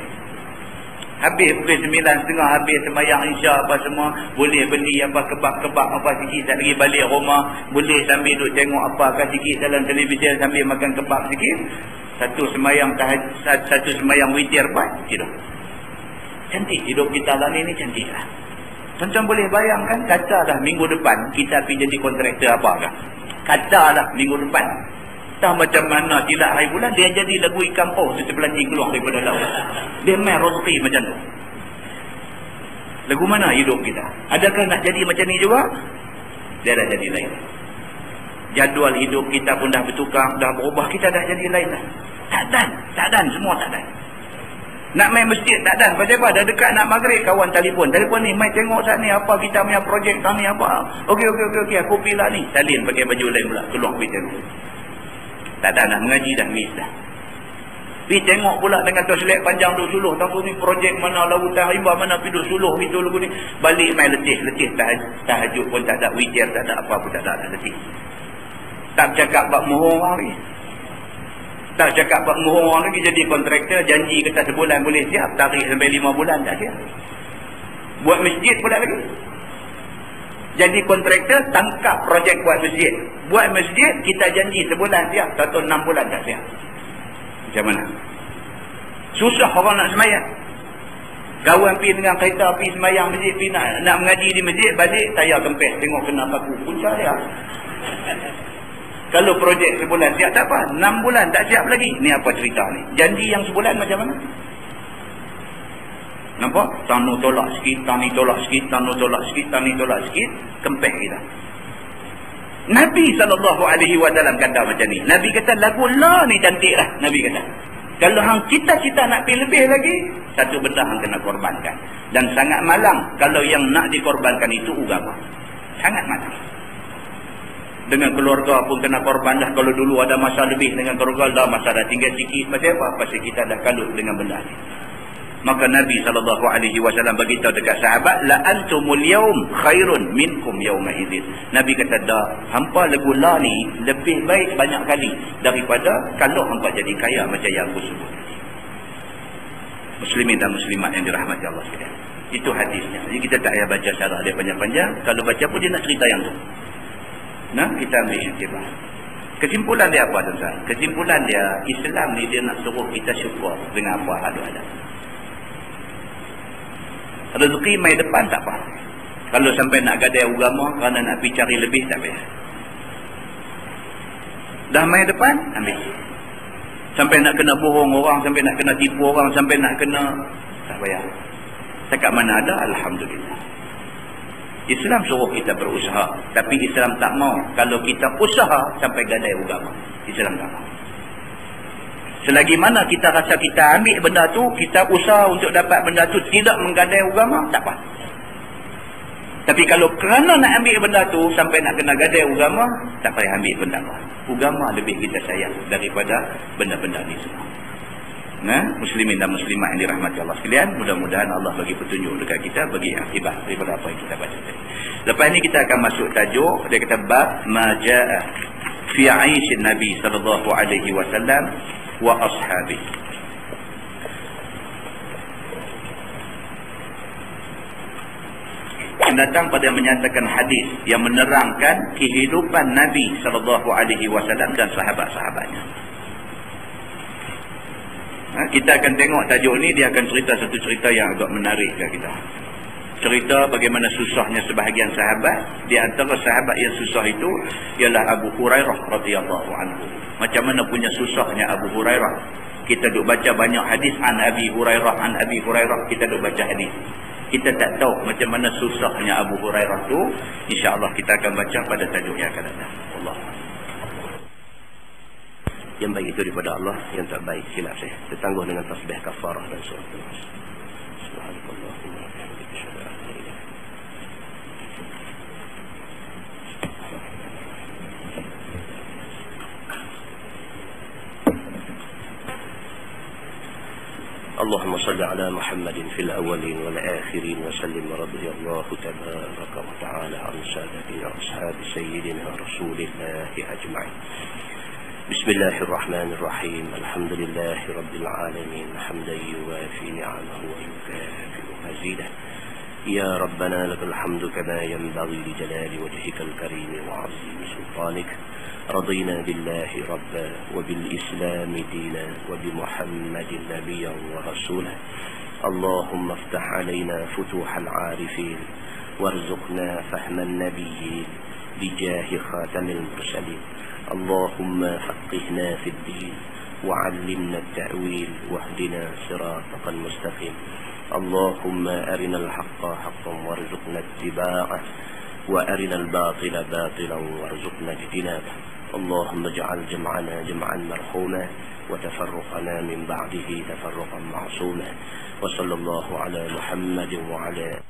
Habis pukul 9.30 habis sembahyang isyak apa semua, boleh beli apa kebab-kebab apa sikit, tak lagi balik rumah, boleh sambil duduk tengok apa sikit dalam televisyen sambil makan kebab sikit. Satu sembahyang witir buat tidur. Cantik hidup kita lah ni cantiklah. Tuan-tuan boleh bayangkan, katalah minggu depan kita pergi jadi kontraktor apakah? Katalah minggu depan. Tak macam mana tidak hari bulan dia jadi lagu ikan paus sebelah ni keluar daripada laut. Dia main rezeki macam tu. Lagu mana hidup kita? Adakah nak jadi macam ni juga? Dia dah jadi lain. Jadual hidup kita pun dah bertukar, dah berubah, kita dah jadi lain dah. Tak dan, semua tak dan. Nak main masjid tak dan. Pasal apa? Dah dekat nak maghrib, kawan telefon ni, mai tengok saat ni apa kita punya projek tang ni apa. Okey, aku pergi lah ni. Salin pakai baju lain pula, keluar pergi tengok. Tak dan dah, mengaji dah, miss dah. Pergi tengok pula dengan toilet panjang duk suluh. Tahu ni projek mana, lautan rimba mana pergi duk suluh gitu lagu ni. Balik main letih. Tahajud pun tak ada, witir tak ada, apa pun tak ada, letih. Tak cakap bab mohon orang lagi. Tak cakap bab mohon orang lagi, jadi kontraktor, janji kata sebulan boleh siap, tarik sampai 5 bulan tak siap. Buat masjid pula lagi. Jadi kontraktor, tangkap projek buat masjid. Buat masjid, kita janji sebulan siap, 1 6 bulan tak siap. Macam mana? Susah orang nak semayang. Kawan pergi dengan kereta, pergi semayang masjid, pergi nak mengaji di masjid, balik, tayar kempes, tengok kena paku. Punca dia. Kalau projek sebulan siap tak apa, 6 bulan tak siap lagi. Ni apa cerita ni? Janji yang sebulan macam mana? Nampak? Tanu tolak sikit, tani tolak sikit, tanu tolak sikit, tani tolak sikit, kempes kita. Nabi SAW kata macam ni. Nabi kata lagu la ni cantik lah. Nabi kata, kalau hang cita-cita nak pergi lebih lagi, satu benda hang kena korbankan. Dan sangat malang kalau yang nak dikorbankan itu agama. Sangat malang. Dengan keluarga pun kena korban dah. Kalau dulu ada masa lebih dengan keluarga, dah masa dah tinggal sikit. Pasal apa? Pasal kita dah kalut dengan benda ni. Maka Nabi SAW beritahu dekat sahabat, la antumul yaum khairun minkum yauma idzin. Nabi kata dah, hampa lagu la ni lebih baik banyak kali daripada kalau hampa jadi kaya macam yang aku sebut. Muslimin dan muslimat yang dirahmati Allah sekalian. Itu hadisnya. Jadi kita tak payah baca syarah dia panjang-panjang. Kalau baca pun dia nak cerita yang tu. Nah, kita ambil iktibar. Kesimpulan dia apa tuan-tuan? Kesimpulan dia, Islam ni dia nak suruh kita syukur dengan apa ada. Rezeki mai depan tak apa. Kalau sampai nak gadai agama kerana nak pergi cari lebih, tak payah. Dah mai depan, ambil. Sampai nak kena bohong orang, sampai nak kena tipu orang, sampai nak kena, tak payah. Dekat mana ada, alhamdulillah. Islam suruh kita berusaha, tapi Islam tak mau kalau kita usaha sampai gadai agama. Islam tak mau. Selagi mana kita rasa kita ambil benda tu, kita usaha untuk dapat benda tu, tidak menggadai agama, tak apa. Tapi kalau kerana nak ambil benda tu sampai nak kena gadai agama, tak payah ambil benda apa. Agama lebih kita sayang daripada benda-benda ni semua. Nah, muslimin dan muslimat yang dirahmati Allah sekalian, mudah-mudahan Allah bagi petunjuk dekat kita, bagi akibat daripada apa yang kita baca tadi. Lepas ni kita akan masuk tajuk, dia kata bab ma jaa fi 'aisyin Nabi sallallahu alaihi wasallam wa ashabi. Datang pada menyatakan hadis yang menerangkan kehidupan Nabi sallallahu alaihi wasallam dan sahabat-sahabatnya. Kita akan tengok tajuk ni, dia akan cerita satu cerita yang agak menarik kat kita. Cerita bagaimana susahnya sebahagian sahabat. Di antara sahabat yang susah itu ialah Abu Hurairah radhiyallahu anhu. Macam mana punya susahnya Abu Hurairah. Kita duk baca banyak hadis an Abi Hurairah, kita duk baca hadis. Kita tak tahu macam mana susahnya Abu Hurairah tu. Insya-Allah kita akan baca pada tajuk yang akan datang. Allah. Yang baik itu daripada Allah, yang tak baik silap saya. Tertangguh dengan tasbih kafarah dan surah Al-Nas. Subhanallahumma wa bihamdihi asyhadu an la ilaha اللهم صل على محمد في الأولين والآخرين وسلم ورضي الله تبارك وتعالى عن سادتنا أصحاب سيدنا رسول الله أجمعين. بسم الله الرحمن الرحيم. الحمد لله رب العالمين حمدا يوافي نعمه ويكافئ مزيده. يا ربنا لك الحمد كما ينبغي لجلال وجهك الكريم وعظيم سلطانك. رضينا بالله ربا وبالإسلام دينا وبمحمد نبيا ورسولا. اللهم افتح علينا فتوح العارفين وارزقنا فهم النبيين بجاه خاتم المرسلين. اللهم فقهنا في الدين وعلمنا التأويل واهدنا صراطك المستقيم. اللهم أرنا الحق حقا وارزقنا اتباعه وأرنا الباطل باطلا وارزقنا اجتنابه. اللهم اجعل جمعنا جمعا مرحوما وتفرقنا من بعده تفرقا معصوما. وصلى الله على محمد وعلى